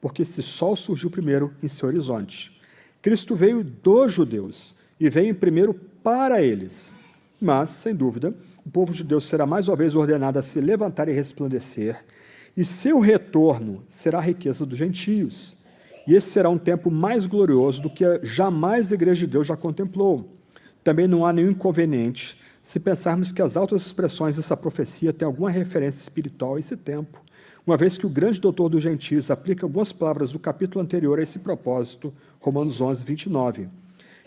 porque esse sol surgiu primeiro em seu horizonte. Cristo veio dos judeus e veio primeiro para eles. Mas, sem dúvida, o povo judeu será mais uma vez ordenado a se levantar e resplandecer, e seu retorno será a riqueza dos gentios. E esse será um tempo mais glorioso do que jamais a Igreja de Deus já contemplou. Também não há nenhum inconveniente se pensarmos que as altas expressões dessa profecia têm alguma referência espiritual a esse tempo, uma vez que o grande doutor dos gentios aplica algumas palavras do capítulo anterior a esse propósito, Romanos 11, 29.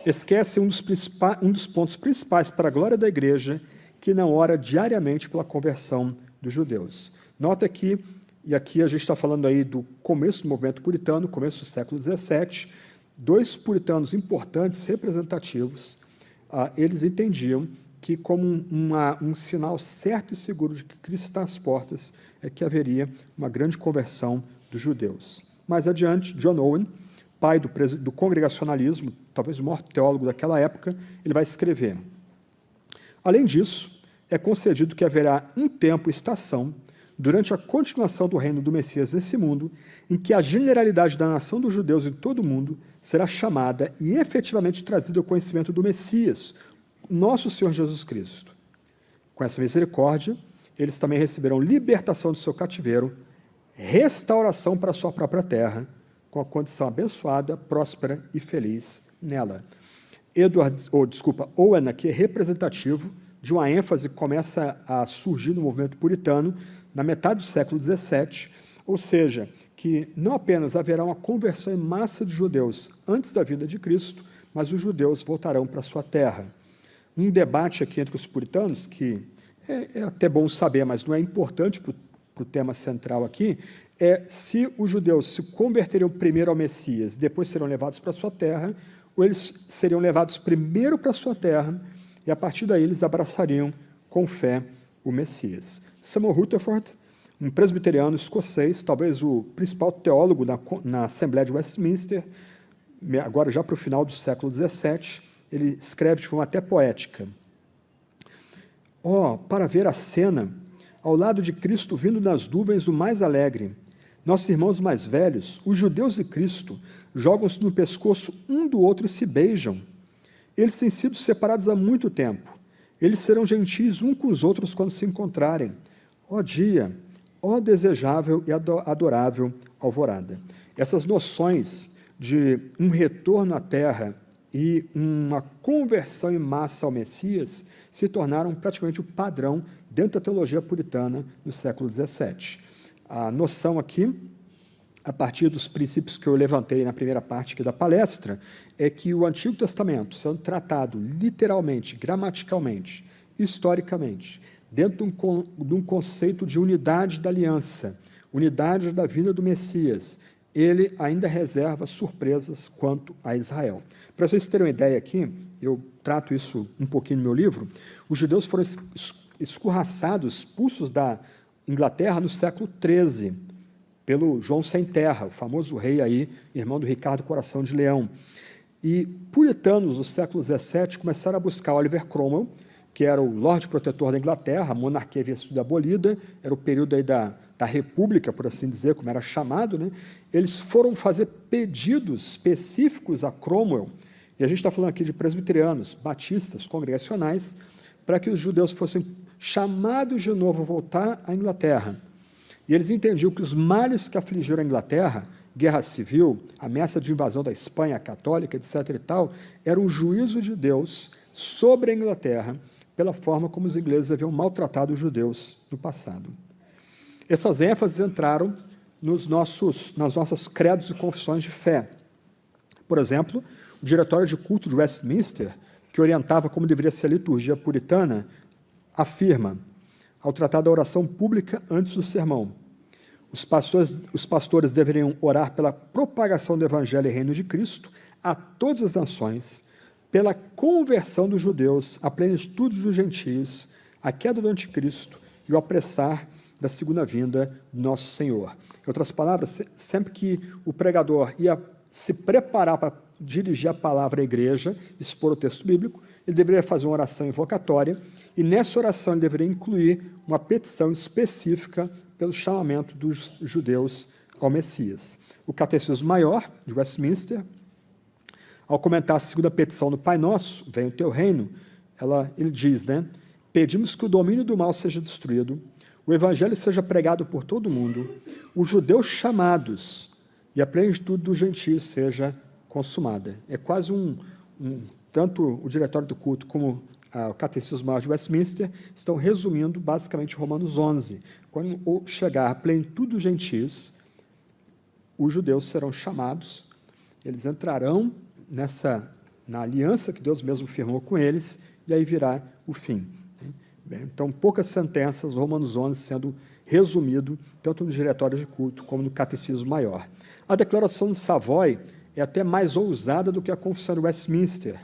Esquece um dos pontos principais para a glória da Igreja, que não ora diariamente pela conversão dos judeus. Nota aqui, e aqui a gente está falando aí do começo do movimento puritano, começo do século XVII, dois puritanos importantes, representativos, eles entendiam que como um sinal certo e seguro de que Cristo está às portas, é que haveria uma grande conversão dos judeus. Mais adiante, John Owen, pai do congregacionalismo, talvez o maior teólogo daquela época, ele vai escrever, além disso, é concedido que haverá um tempo e estação durante a continuação do reino do Messias nesse mundo, em que a generalidade da nação dos judeus em todo o mundo será chamada e efetivamente trazida ao conhecimento do Messias, nosso Senhor Jesus Cristo. Com essa misericórdia, eles também receberão libertação do seu cativeiro, restauração para a sua própria terra, com a condição abençoada, próspera e feliz nela. Owen aqui é representativo de uma ênfase que começa a surgir no movimento puritano na metade do século XVII, ou seja, que não apenas haverá uma conversão em massa de judeus antes da vinda de Cristo, mas os judeus voltarão para a sua terra. Um debate aqui entre os puritanos, que é até bom saber, mas não é importante para o tema central aqui, é se os judeus se converteriam primeiro ao Messias, depois serão levados para a sua terra, ou eles seriam levados primeiro para a sua terra, e a partir daí eles abraçariam com fé o Messias. Samuel Rutherford, um presbiteriano escocês, talvez o principal teólogo na Assembleia de Westminster, agora já para o final do século XVII, ele escreve de forma até poética: para ver a cena, ao lado de Cristo vindo nas nuvens o mais alegre, nossos irmãos mais velhos, os judeus e Cristo, jogam-se no pescoço um do outro e se beijam. Eles têm sido separados há muito tempo. Eles serão gentis uns com os outros quando se encontrarem. Ó dia, ó desejável e adorável alvorada. Essas noções de um retorno à terra e uma conversão em massa ao Messias se tornaram praticamente o padrão dentro da teologia puritana no século XVII. A noção aqui, a partir dos princípios que eu levantei na primeira parte aqui da palestra, é que o Antigo Testamento, sendo tratado literalmente, gramaticalmente, historicamente, dentro de um conceito de unidade da aliança, unidade da vinda do Messias, ele ainda reserva surpresas quanto a Israel. Para vocês terem uma ideia aqui, eu trato isso um pouquinho no meu livro, os judeus foram escorraçados, expulsos da Inglaterra no século XIII, pelo João Sem Terra, o famoso rei aí, irmão do Ricardo Coração de Leão. E puritanos do século XVII começaram a buscar Oliver Cromwell, que era o Lorde Protetor da Inglaterra, a monarquia havia sido abolida, era o período aí da República, por assim dizer, como era chamado, né? Eles foram fazer pedidos específicos a Cromwell, e a gente está falando aqui de presbiterianos, batistas, congregacionais, para que os judeus fossem chamados de novo a voltar à Inglaterra. E eles entendiam que os males que afligiram a Inglaterra, guerra civil, ameaça de invasão da Espanha católica, etc. e tal, era um juízo de Deus sobre a Inglaterra, pela forma como os ingleses haviam maltratado os judeus no passado. Essas ênfases entraram nas nossas credos e confissões de fé. Por exemplo, o Diretório de Culto de Westminster, que orientava como deveria ser a liturgia puritana, afirma, ao tratar da oração pública antes do sermão, os pastores deveriam orar pela propagação do Evangelho e Reino de Cristo a todas as nações, pela conversão dos judeus, a plenitude dos gentios, a queda do anticristo e o apressar da segunda vinda do nosso Senhor. Em outras palavras, sempre que o pregador ia se preparar para dirigir a palavra à igreja, expor o texto bíblico, ele deveria fazer uma oração invocatória, e nessa oração ele deveria incluir uma petição específica pelo chamamento dos judeus ao Messias. O Catecismo Maior, de Westminster, ao comentar a segunda petição do Pai Nosso, venha o teu reino, ele diz, pedimos que o domínio do mal seja destruído, o evangelho seja pregado por todo o mundo, os judeus chamados e a plenitude dos gentios seja consumada. É quase tanto o Diretório do Culto como o Catecismo Maior de Westminster estão resumindo basicamente Romanos 11. Quando chegar a plenitude dos gentios, os judeus serão chamados, eles entrarão na aliança que Deus mesmo firmou com eles, e aí virá o fim. Então, poucas sentenças, Romanos 11 sendo resumido, tanto no Diretório de Culto como no Catecismo Maior. A Declaração de Savoy é até mais ousada do que a Confissão de Westminster.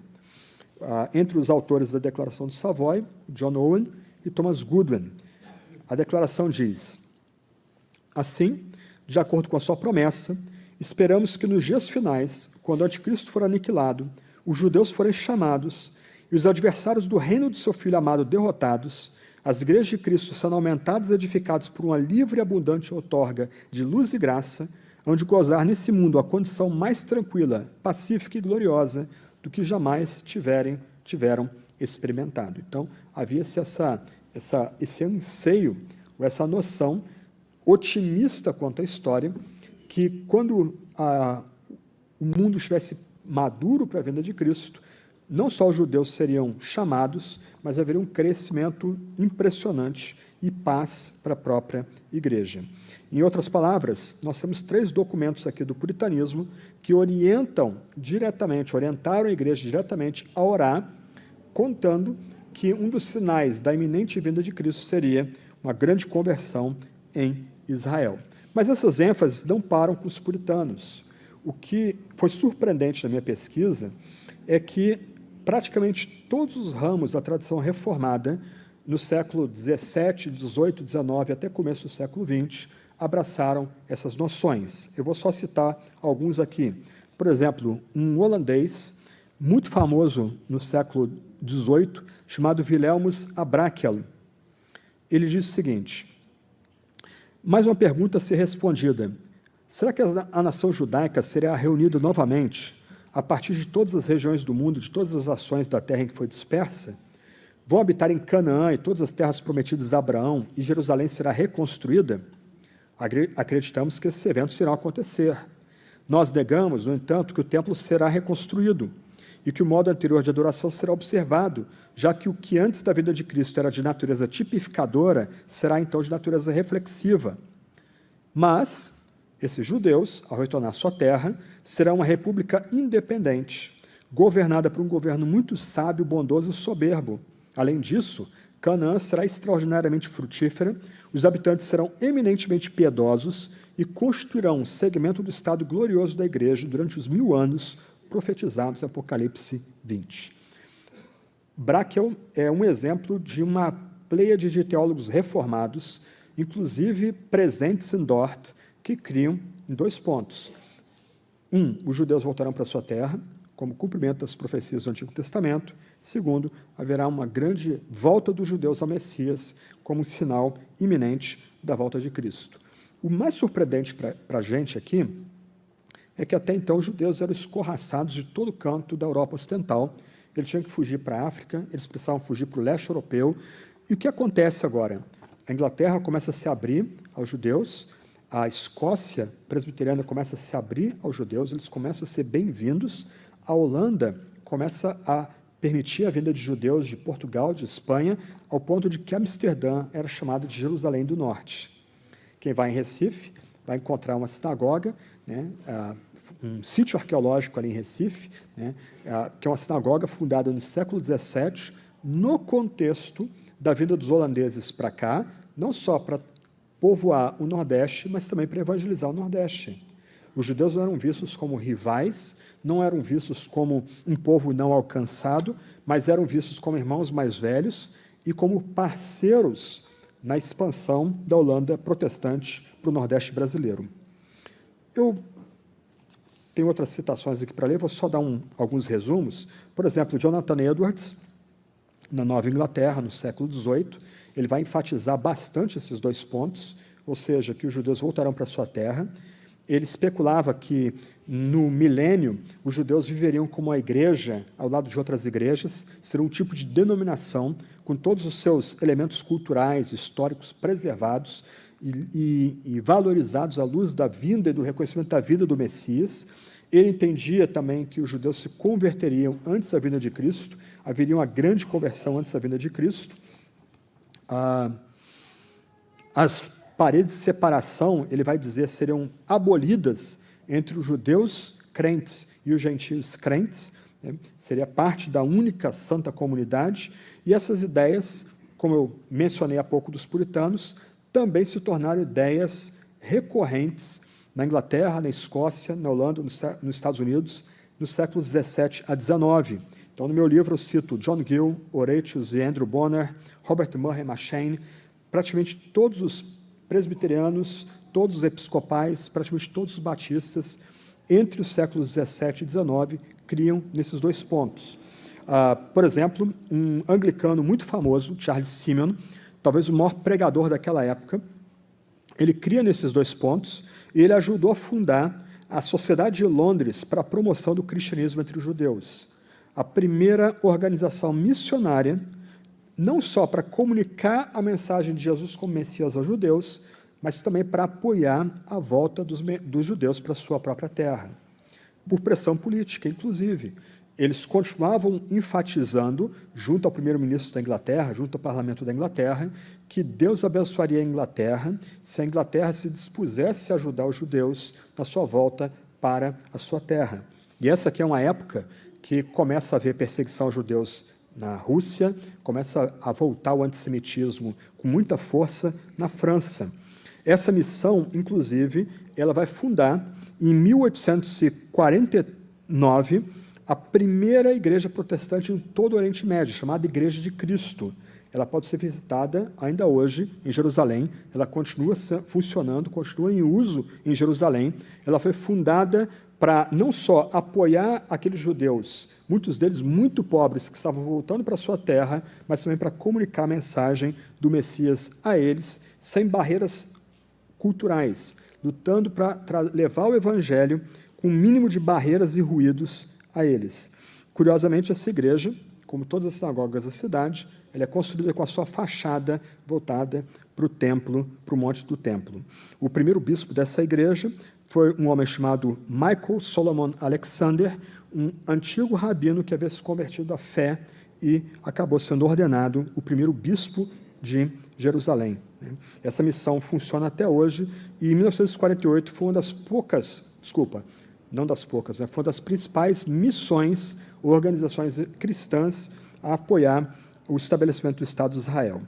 Entre os autores da Declaração de Savoy, John Owen e Thomas Goodwin. A declaração diz, assim, de acordo com a sua promessa, esperamos que nos dias finais, quando o anticristo for aniquilado, os judeus forem chamados e os adversários do reino do seu Filho amado derrotados, as igrejas de Cristo sendo aumentadas e edificadas por uma livre e abundante outorga de luz e graça, onde gozar nesse mundo a condição mais tranquila, pacífica e gloriosa do que jamais tiveram experimentado. Então, havia-se esse anseio, ou essa noção otimista quanto à história, que quando o mundo estivesse maduro para a vinda de Cristo, não só os judeus seriam chamados, mas haveria um crescimento impressionante e paz para a própria igreja. Em outras palavras, nós temos 3 documentos aqui do puritanismo que orientaram a igreja diretamente a orar, contando que um dos sinais da iminente vinda de Cristo seria uma grande conversão em Israel. Mas essas ênfases não param com os puritanos. O que foi surpreendente na minha pesquisa é que praticamente todos os ramos da tradição reformada no século XVII, XVIII, XIX, até começo do século XX, abraçaram essas noções. Eu vou só citar alguns aqui. Por exemplo, um holandês muito famoso no século XVIII, chamado Wilhelmus Abrakel. Ele diz o seguinte: mais uma pergunta a ser respondida. Será que a nação judaica será reunida novamente a partir de todas as regiões do mundo, de todas as nações da terra em que foi dispersa? Vão habitar em Canaã e todas as terras prometidas a Abraão, e Jerusalém será reconstruída? Acreditamos que esses eventos irão acontecer. Nós negamos, no entanto, que o templo será reconstruído e que o modo anterior de adoração será observado, já que o que antes da vinda de Cristo era de natureza tipificadora, será então de natureza reflexiva. Mas esses judeus, ao retornar à sua terra, serão uma república independente, governada por um governo muito sábio, bondoso e soberbo. Além disso, Canaã será extraordinariamente frutífera, os habitantes serão eminentemente piedosos e constituirão um segmento do estado glorioso da igreja durante os 1000 anos profetizados em Apocalipse 20. Brakel é um exemplo de uma pleiade de teólogos reformados, inclusive presentes em Dort, que criam em 2 pontos. Os judeus voltarão para a sua terra, como cumprimento das profecias do Antigo Testamento. Segundo, haverá uma grande volta dos judeus ao Messias, como um sinal iminente da volta de Cristo. O mais surpreendente para a gente aqui é que até então os judeus eram escorraçados de todo canto da Europa Ocidental. Eles tinham que fugir para a África, eles precisavam fugir para o leste europeu. E o que acontece agora? A Inglaterra começa a se abrir aos judeus, a Escócia presbiteriana começa a se abrir aos judeus, eles começam a ser bem-vindos, a Holanda começa a permitir a vinda de judeus de Portugal, de Espanha, ao ponto de que Amsterdã era chamada de Jerusalém do Norte. Quem vai em Recife vai encontrar uma sinagoga, né, um sítio arqueológico ali em Recife, né, que é uma sinagoga fundada no século XVII, no contexto da vinda dos holandeses para cá, não só para povoar o Nordeste, mas também para evangelizar o Nordeste. Os judeus não eram vistos como rivais, não eram vistos como um povo não alcançado, mas eram vistos como irmãos mais velhos e como parceiros na expansão da Holanda protestante para o Nordeste brasileiro. Eu tenho outras citações aqui para ler, vou só dar alguns resumos. Por exemplo, Jonathan Edwards, na Nova Inglaterra, no século XVIII, ele vai enfatizar bastante esses 2 pontos, ou seja, que os judeus voltarão para a sua terra. Ele especulava que, no milênio, os judeus viveriam como a igreja, ao lado de outras igrejas, serão um tipo de denominação, com todos os seus elementos culturais, históricos preservados e valorizados à luz da vinda e do reconhecimento da vida do Messias. Ele entendia também que os judeus se converteriam antes da vinda de Cristo, haveria uma grande conversão antes da vinda de Cristo. As paredes de separação, ele vai dizer, seriam abolidas entre os judeus crentes e os gentios crentes, né? Seria parte da única santa comunidade, e essas ideias, como eu mencionei há pouco dos puritanos, também se tornaram ideias recorrentes na Inglaterra, na Escócia, na Holanda, nos Estados Unidos, nos séculos 17 a 19. Então, no meu livro, eu cito John Gill, Horatius e Andrew Bonar, Robert Murray M'Cheyne, praticamente todos os presbiterianos, todos os episcopais, praticamente todos os batistas, entre os séculos 17 e 19, criam nesses 2 pontos. Por exemplo, um anglicano muito famoso, Charles Simeon, talvez o maior pregador daquela época, ele cria nesses 2 pontos e ele ajudou a fundar a Sociedade de Londres para a promoção do cristianismo entre os judeus. A primeira organização missionária, não só para comunicar a mensagem de Jesus como Messias aos judeus, mas também para apoiar a volta dos judeus para a sua própria terra, por pressão política, inclusive. Eles continuavam enfatizando, junto ao primeiro-ministro da Inglaterra, junto ao parlamento da Inglaterra, que Deus abençoaria a Inglaterra se a Inglaterra se dispusesse a ajudar os judeus na sua volta para a sua terra. E essa aqui é uma época que começa a haver perseguição aos judeus na Rússia, começa a voltar o antissemitismo com muita força na França. Essa missão, inclusive, ela vai fundar, em 1849, a primeira igreja protestante em todo o Oriente Médio, chamada Igreja de Cristo, ela pode ser visitada ainda hoje em Jerusalém, ela continua funcionando, continua em uso em Jerusalém. Ela foi fundada para não só apoiar aqueles judeus, muitos deles muito pobres, que estavam voltando para a sua terra, mas também para comunicar a mensagem do Messias a eles, sem barreiras culturais, lutando para levar o evangelho com o mínimo de barreiras e ruídos a eles. Curiosamente, essa igreja, como todas as sinagogas da cidade, ela é construída com a sua fachada voltada para o templo, para o monte do templo. O primeiro bispo dessa igreja foi um homem chamado Michael Solomon Alexander, um antigo rabino que havia se convertido à fé e acabou sendo ordenado o primeiro bispo de Jerusalém. Essa missão funciona até hoje e em 1948 foi uma das poucas, não das poucas, foi uma das principais missões, organizações cristãs a apoiar o estabelecimento do Estado de Israel.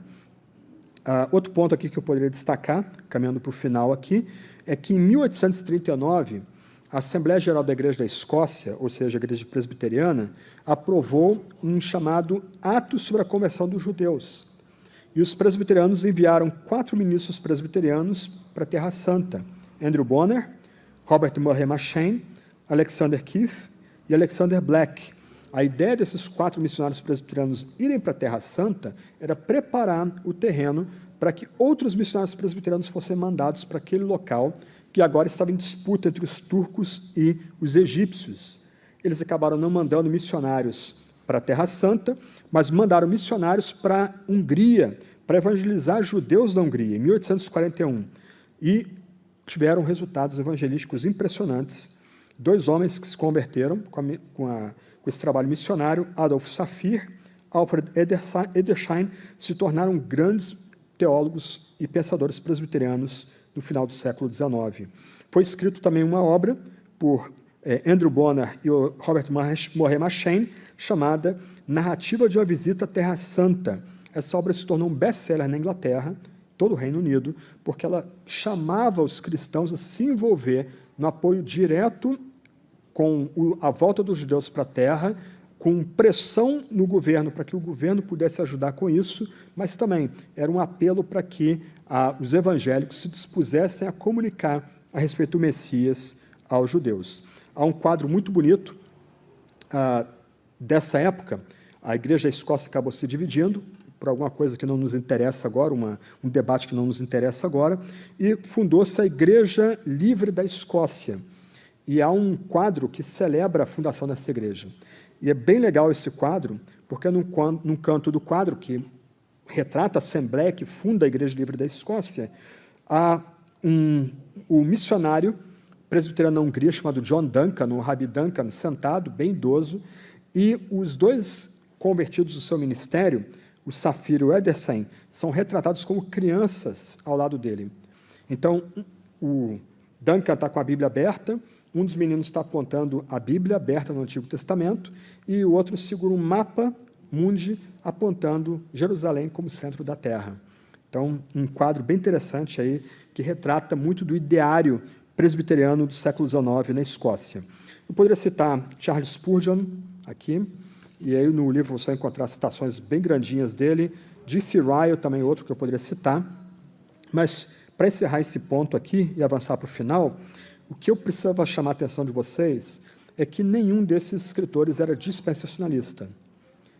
Outro ponto aqui que eu poderia destacar, caminhando para o final aqui, é que em 1839, a Assembleia Geral da Igreja da Escócia, ou seja, a Igreja Presbiteriana, aprovou um chamado Ato sobre a Conversão dos Judeus. E os presbiterianos enviaram 4 ministros presbiterianos para a Terra Santa: Andrew Bonner, Robert Murray M'Cheyne, Alexander Keith e Alexander Black. A ideia desses 4 missionários presbiterianos irem para a Terra Santa era preparar o terreno para que outros missionários presbiterianos fossem mandados para aquele local que agora estava em disputa entre os turcos e os egípcios. Eles acabaram não mandando missionários para a Terra Santa, mas mandaram missionários para a Hungria, para evangelizar judeus da Hungria, em 1841. E tiveram resultados evangelísticos impressionantes. 2 homens que se converteram com esse trabalho missionário, Adolf Saphir, Alfred Edersheim, se tornaram grandes teólogos e pensadores presbiterianos no final do século XIX. Foi escrito também uma obra por Andrew Bonner e Robert Murray M'Cheyne, chamada Narrativa de uma Visita à Terra Santa. Essa obra se tornou um best-seller na Inglaterra, todo o Reino Unido, porque ela chamava os cristãos a se envolver no apoio direto com a volta dos judeus para a terra, com pressão no governo para que o governo pudesse ajudar com isso, mas também era um apelo para que os evangélicos se dispusessem a comunicar a respeito do Messias aos judeus. Há um quadro muito bonito dessa época. A Igreja da Escócia acabou se dividindo por alguma coisa que não nos interessa agora, um debate que não nos interessa agora, e fundou-se a Igreja Livre da Escócia. E há um quadro que celebra a fundação dessa igreja. E é bem legal esse quadro, porque num canto do quadro, que retrata a Assembleia que funda a Igreja Livre da Escócia, há o missionário presbiteriano na Hungria, chamado John Duncan, o Rabi Duncan, sentado, bem idoso, e os 2 convertidos do seu ministério, o Saphir e o Edersheim, são retratados como crianças ao lado dele. Então, o Duncan está com a Bíblia aberta, um dos meninos está apontando a Bíblia aberta no Antigo Testamento e o outro segura um mapa mundi apontando Jerusalém como centro da terra. Então, um quadro bem interessante aí que retrata muito do ideário presbiteriano do século XIX na Escócia. Eu poderia citar Charles Spurgeon aqui, e aí no livro você vai encontrar citações bem grandinhas dele, D.C. Ryle também outro que eu poderia citar, mas para encerrar esse ponto aqui e avançar para o final, o que eu precisava chamar a atenção de vocês é que nenhum desses escritores era dispensacionalista.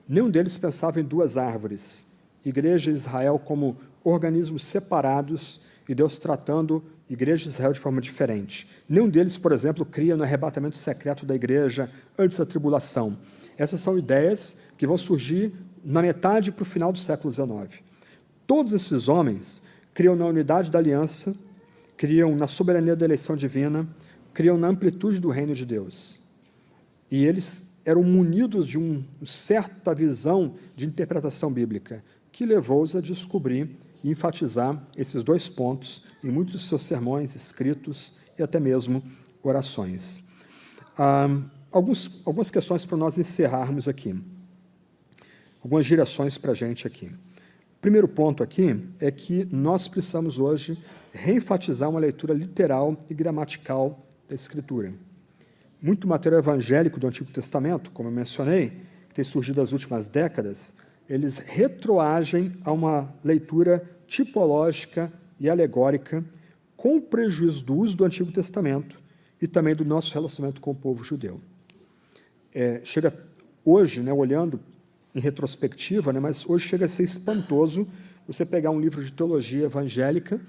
Nenhum deles pensava em 2 árvores, Igreja e Israel como organismos separados e Deus tratando Igreja e Israel de forma diferente. Nenhum deles, por exemplo, cria no arrebatamento secreto da igreja antes da tribulação. Essas são ideias que vão surgir na metade para o final do século XIX. Todos esses homens criam na unidade da aliança, criam na soberania da eleição divina, criam na amplitude do reino de Deus. E eles eram munidos de uma certa visão de interpretação bíblica, que levou-os a descobrir e enfatizar esses 2 pontos em muitos de seus sermões, escritos e até mesmo orações. Algumas questões para nós encerrarmos aqui. Algumas direções para a gente aqui. O primeiro ponto aqui é que nós precisamos hoje reenfatizar uma leitura literal e gramatical da Escritura. Muito material evangélico do Antigo Testamento, como eu mencionei, que tem surgido nas últimas décadas, eles retroagem a uma leitura tipológica e alegórica com prejuízo do uso do Antigo Testamento e também do nosso relacionamento com o povo judeu. Chega hoje, olhando em retrospectiva, mas hoje chega a ser espantoso você pegar um livro de teologia evangélica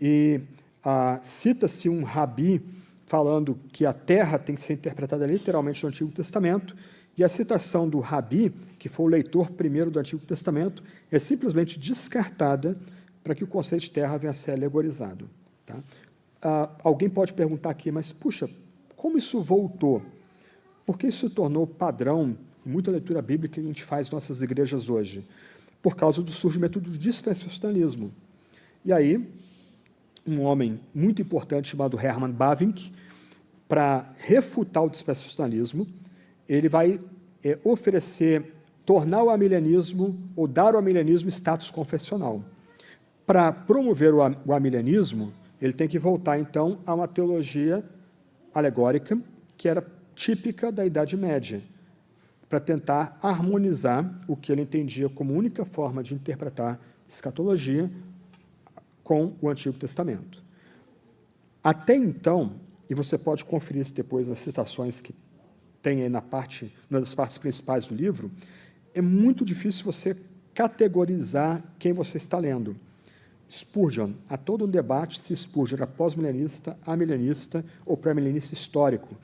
e cita-se um rabi falando que a terra tem que ser interpretada literalmente no Antigo Testamento, e a citação do rabi, que foi o leitor primeiro do Antigo Testamento, é simplesmente descartada para que o conceito de terra venha a ser alegorizado. Tá? Alguém pode perguntar aqui, mas, puxa, como isso voltou? Por que isso se tornou padrão em muita leitura bíblica que a gente faz em nossas igrejas hoje? Por causa do surgimento do dispensacionalismo. E aí, um homem muito importante chamado Herman Bavinck, para refutar o dispensacionalismo, ele vai tornar o arminianismo, ou dar ao arminianismo status confessional. Para promover o arminianismo, ele tem que voltar, então, a uma teologia alegórica, que era típica da Idade Média, para tentar harmonizar o que ele entendia como única forma de interpretar escatologia com o Antigo Testamento. Até então, e você pode conferir isso depois nas citações que tem aí uma das partes principais do livro, é muito difícil você categorizar quem você está lendo. Spurgeon, há todo um debate se Spurgeon era pós-milenista, amilenista ou pré-milenista histórico.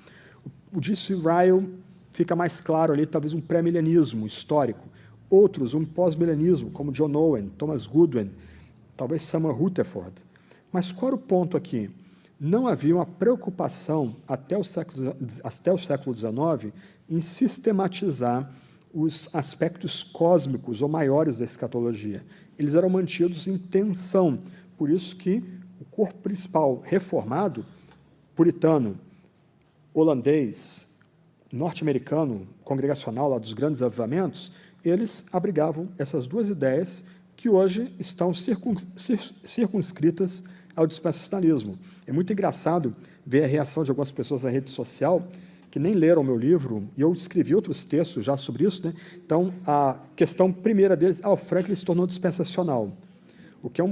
O J.C. Ryle fica mais claro ali, talvez um pré-milenismo histórico. Outros, um pós-milenismo, como John Owen, Thomas Goodwin, talvez Samuel Rutherford. Mas qual era o ponto aqui? Não havia uma preocupação até o século XIX em sistematizar os aspectos cósmicos ou maiores da escatologia. Eles eram mantidos em tensão. Por isso que o corpo principal reformado, puritano, holandês, norte-americano, congregacional lá dos grandes avivamentos, eles abrigavam essas duas ideias que hoje estão circunscritas ao dispensacionalismo. É muito engraçado ver a reação de algumas pessoas na rede social que nem leram o meu livro, e eu escrevi outros textos já sobre isso, Então, a questão primeira deles, o Franklin se tornou dispensacional, o que é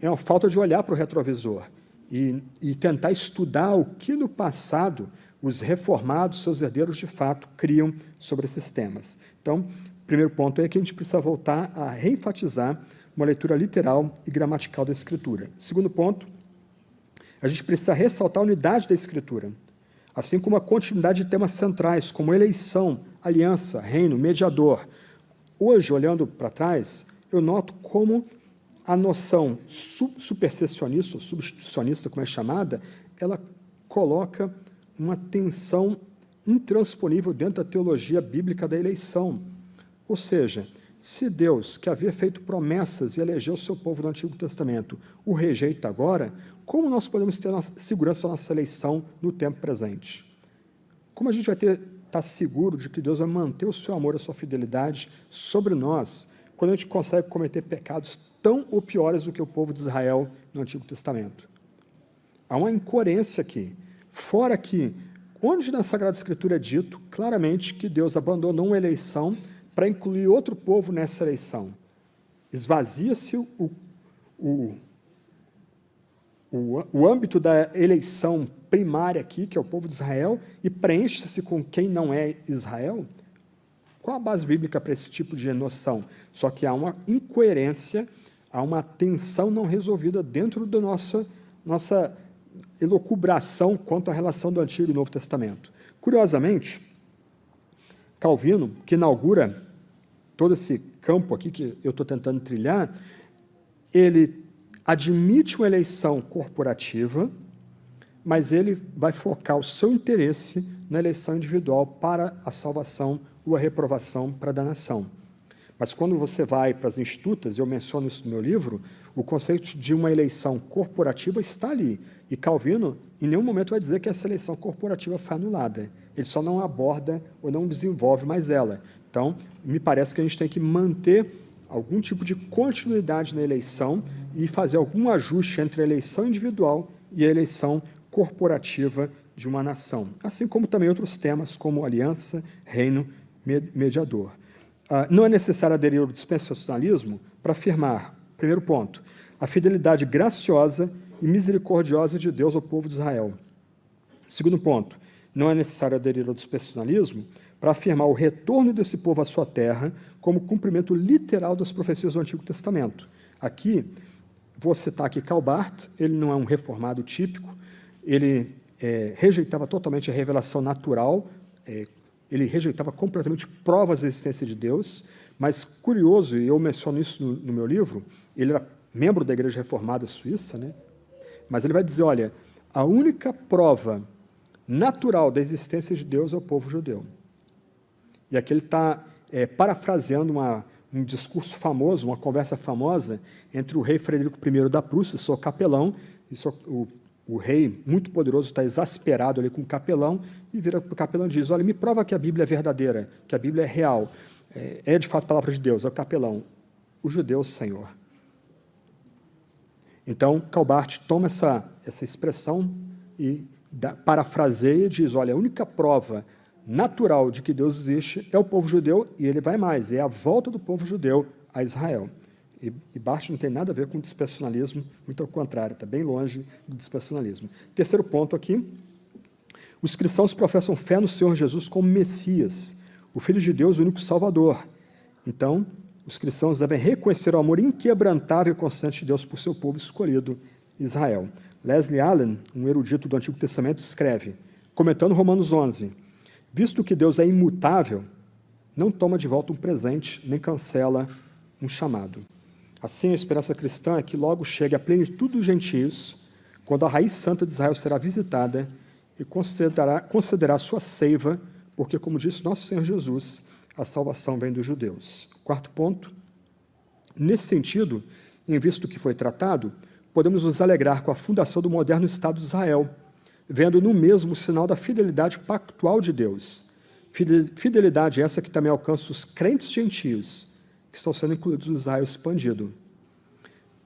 uma falta de olhar para o retrovisor e tentar estudar o que no passado os reformados, seus herdeiros, de fato, criam sobre esses temas. Então, o primeiro ponto é que a gente precisa voltar a reenfatizar uma leitura literal e gramatical da Escritura. Segundo ponto, a gente precisa ressaltar a unidade da Escritura, assim como a continuidade de temas centrais, como eleição, aliança, reino, mediador. Hoje, olhando para trás, eu noto como a noção supersessionista, ou substitucionista, como é chamada, ela coloca uma tensão intransponível dentro da teologia bíblica da eleição. Ou seja, se Deus, que havia feito promessas e elegeu o seu povo no Antigo Testamento, o rejeita agora, como nós podemos ter segurança da nossa eleição no tempo presente? Como a gente vai estar seguro de que Deus vai manter o seu amor, a sua fidelidade sobre nós, quando a gente consegue cometer pecados tão ou piores do que o povo de Israel no Antigo Testamento? Há uma incoerência aqui. Fora que, onde na Sagrada Escritura é dito claramente que Deus abandonou uma eleição para incluir outro povo nessa eleição. Esvazia-se o âmbito da eleição primária aqui, que é o povo de Israel, e preenche-se com quem não é Israel? Qual a base bíblica para esse tipo de noção? Só que há uma incoerência, há uma tensão não resolvida dentro da nossa elucubração quanto à relação do Antigo e Novo Testamento. Curiosamente, Calvino, que inaugura todo esse campo aqui que eu estou tentando trilhar, ele admite uma eleição corporativa, mas ele vai focar o seu interesse na eleição individual para a salvação ou a reprovação para a danação. Mas quando você vai para as institutas, e eu menciono isso no meu livro, o conceito de uma eleição corporativa está ali. E Calvino, em nenhum momento, vai dizer que essa eleição corporativa foi anulada. Ele só não aborda ou não desenvolve mais ela. Então, me parece que a gente tem que manter algum tipo de continuidade na eleição e fazer algum ajuste entre a eleição individual e a eleição corporativa de uma nação. Assim como também outros temas, como aliança, reino, mediador. Não é necessário aderir ao dispensacionalismo para afirmar, primeiro ponto, a fidelidade graciosa e misericordiosa de Deus ao povo de Israel. Segundo ponto, não é necessário aderir ao dispensacionalismo para afirmar o retorno desse povo à sua terra como cumprimento literal das profecias do Antigo Testamento. Aqui, vou citar aqui Karl Barth, ele não é um reformado típico, ele rejeitava totalmente a revelação natural, ele rejeitava completamente provas da existência de Deus, mas curioso, e eu menciono isso no meu livro, ele era membro da Igreja Reformada Suíça, né? Mas ele vai dizer, olha, a única prova natural da existência de Deus é o povo judeu. E aqui ele está parafraseando um discurso famoso, uma conversa famosa entre o rei Frederico I da Prússia, seu capelão, e o rei, muito poderoso, está exasperado ali com o capelão, e vira para o capelão e diz, olha, me prova que a Bíblia é verdadeira, que a Bíblia é real, é de fato a palavra de Deus. É o capelão, o judeu, Senhor. Então, Karl Barth toma essa expressão e parafraseia e diz, olha, a única prova natural de que Deus existe é o povo judeu, e ele vai mais, é a volta do povo judeu a Israel. E Barth não tem nada a ver com dispensacionalismo, muito ao contrário, está bem longe do dispensacionalismo. Terceiro ponto aqui, os cristãos professam fé no Senhor Jesus como Messias, o Filho de Deus, o único Salvador. Então, os cristãos devem reconhecer o amor inquebrantável e constante de Deus por seu povo escolhido, Israel. Leslie Allen, um erudito do Antigo Testamento, escreve, comentando Romanos 11, visto que Deus é imutável, não toma de volta um presente, nem cancela um chamado. Assim, a esperança cristã é que logo chegue a plenitude dos gentios, quando a raiz santa de Israel será visitada e concederá sua seiva, porque, como disse nosso Senhor Jesus, a salvação vem dos judeus. Quarto ponto, nesse sentido, em vista do que foi tratado, podemos nos alegrar com a fundação do moderno Estado de Israel, vendo no mesmo o sinal da fidelidade pactual de Deus. Fidelidade essa que também alcança os crentes gentios, que estão sendo incluídos no Israel expandido.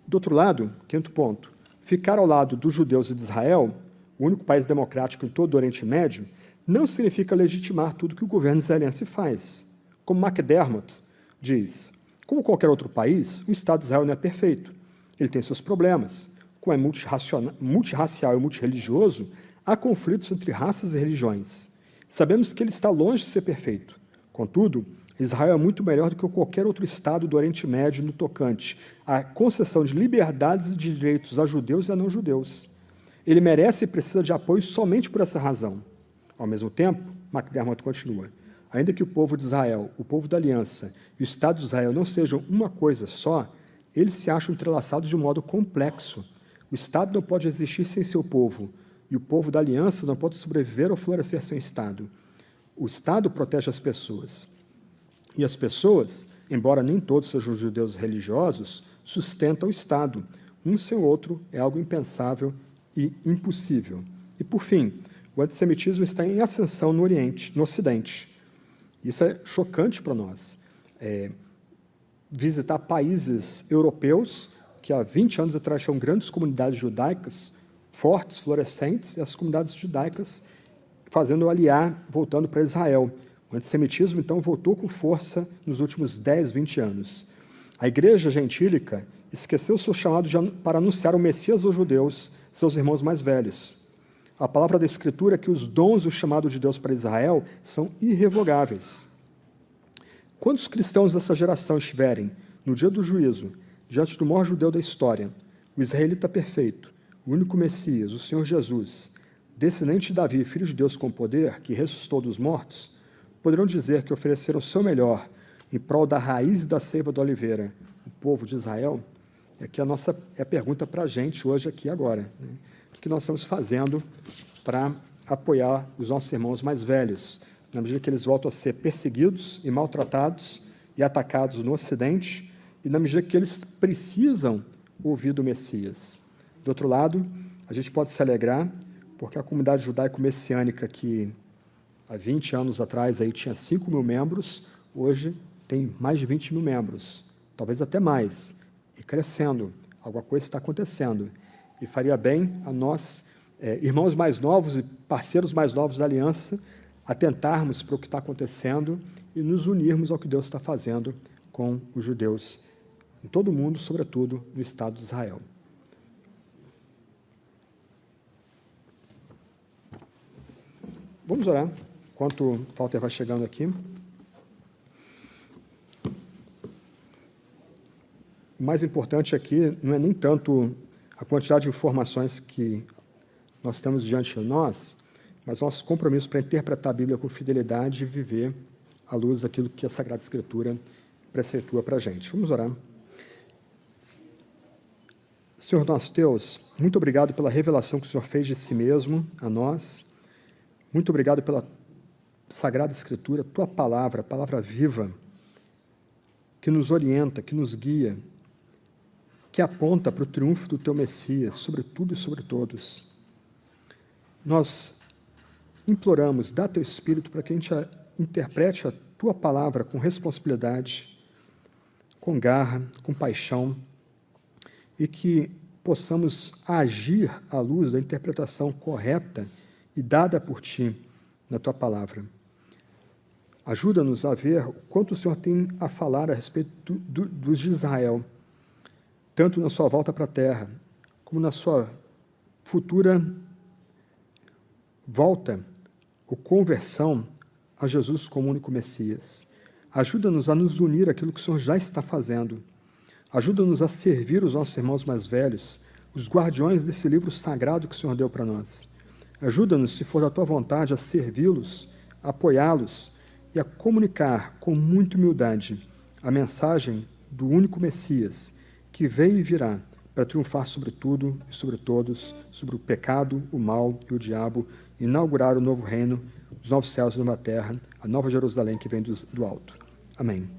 Do outro lado, quinto ponto, ficar ao lado dos judeus e de Israel, o único país democrático em todo o Oriente Médio, não significa legitimar tudo que o governo israelense faz. Como McDermott diz, como qualquer outro país, o Estado de Israel não é perfeito. Ele tem seus problemas. Como é multirracial e multirreligioso, há conflitos entre raças e religiões. Sabemos que ele está longe de ser perfeito. Contudo, Israel é muito melhor do que qualquer outro Estado do Oriente Médio no tocante à concessão de liberdades e de direitos a judeus e a não-judeus. Ele merece e precisa de apoio somente por essa razão. Ao mesmo tempo, McDermott continua, ainda que o povo de Israel, o povo da aliança e o Estado de Israel não sejam uma coisa só, eles se acham entrelaçados de um modo complexo. O Estado não pode existir sem seu povo, e o povo da aliança não pode sobreviver ou florescer sem o Estado. O Estado protege as pessoas. E as pessoas, embora nem todos sejam judeus religiosos, sustentam o Estado. Um sem o outro é algo impensável e impossível. E, por fim, o antissemitismo está em ascensão no Oriente, no Ocidente. Isso é chocante para nós. Visitar países europeus que há 20 anos atrás tinham grandes comunidades judaicas, fortes, florescentes, e as comunidades judaicas fazendo aliar, voltando para Israel. O antissemitismo, então, voltou com força nos últimos 10, 20 anos. A igreja gentílica esqueceu seu chamado para anunciar o Messias aos judeus, seus irmãos mais velhos. A palavra da Escritura é que os dons e o chamado de Deus para Israel são irrevogáveis. Quando os cristãos dessa geração estiverem, no dia do juízo, diante do maior judeu da história, o israelita perfeito, o único Messias, o Senhor Jesus, descendente de Davi, filho de Deus com poder, que ressuscitou dos mortos, poderão dizer que ofereceram o seu melhor em prol da raiz e da seiva da oliveira, o povo de Israel? E aqui a pergunta para a gente hoje, aqui agora. Né? O que nós estamos fazendo para apoiar os nossos irmãos mais velhos, na medida que eles voltam a ser perseguidos e maltratados e atacados no Ocidente, e na medida que eles precisam ouvir do Messias. Do outro lado, a gente pode se alegrar, porque a comunidade judaico-messiânica, que há 20 anos atrás aí tinha 5 mil membros, hoje tem mais de 20 mil membros, talvez até mais, e crescendo. Alguma coisa está acontecendo. E faria bem a nós, irmãos mais novos e parceiros mais novos da aliança, atentarmos para o que está acontecendo e nos unirmos ao que Deus está fazendo com os judeus em todo o mundo, sobretudo no Estado de Israel. Vamos orar, enquanto o Walter vai chegando aqui. O mais importante aqui não é nem tanto a quantidade de informações que nós temos diante de nós, mas nosso compromisso para interpretar a Bíblia com fidelidade e viver à luz daquilo que a Sagrada Escritura preceitua para a gente. Vamos orar. Senhor nosso Deus, muito obrigado pela revelação que o Senhor fez de si mesmo a nós. Muito obrigado pela Sagrada Escritura, Tua palavra, palavra viva, que nos orienta, que nos guia, que aponta para o triunfo do Teu Messias, sobre tudo e sobre todos. Nós imploramos, dá Teu Espírito para que a gente interprete a Tua palavra com responsabilidade, com garra, com paixão, e que possamos agir à luz da interpretação correta e dada por Ti na Tua palavra. Ajuda-nos a ver o quanto o Senhor tem a falar a respeito dos de Israel, tanto na sua volta para a terra, como na sua futura volta ou conversão a Jesus como único Messias. Ajuda-nos a nos unir àquilo que o Senhor já está fazendo. Ajuda-nos a servir os nossos irmãos mais velhos, os guardiões desse livro sagrado que o Senhor deu para nós. Ajuda-nos, se for da Tua vontade, a servi-los, a apoiá-los e a comunicar com muita humildade a mensagem do único Messias, que veio e virá para triunfar sobre tudo e sobre todos, sobre o pecado, o mal e o diabo, inaugurar o novo reino, os novos céus e a nova terra, a nova Jerusalém que vem do alto. Amém.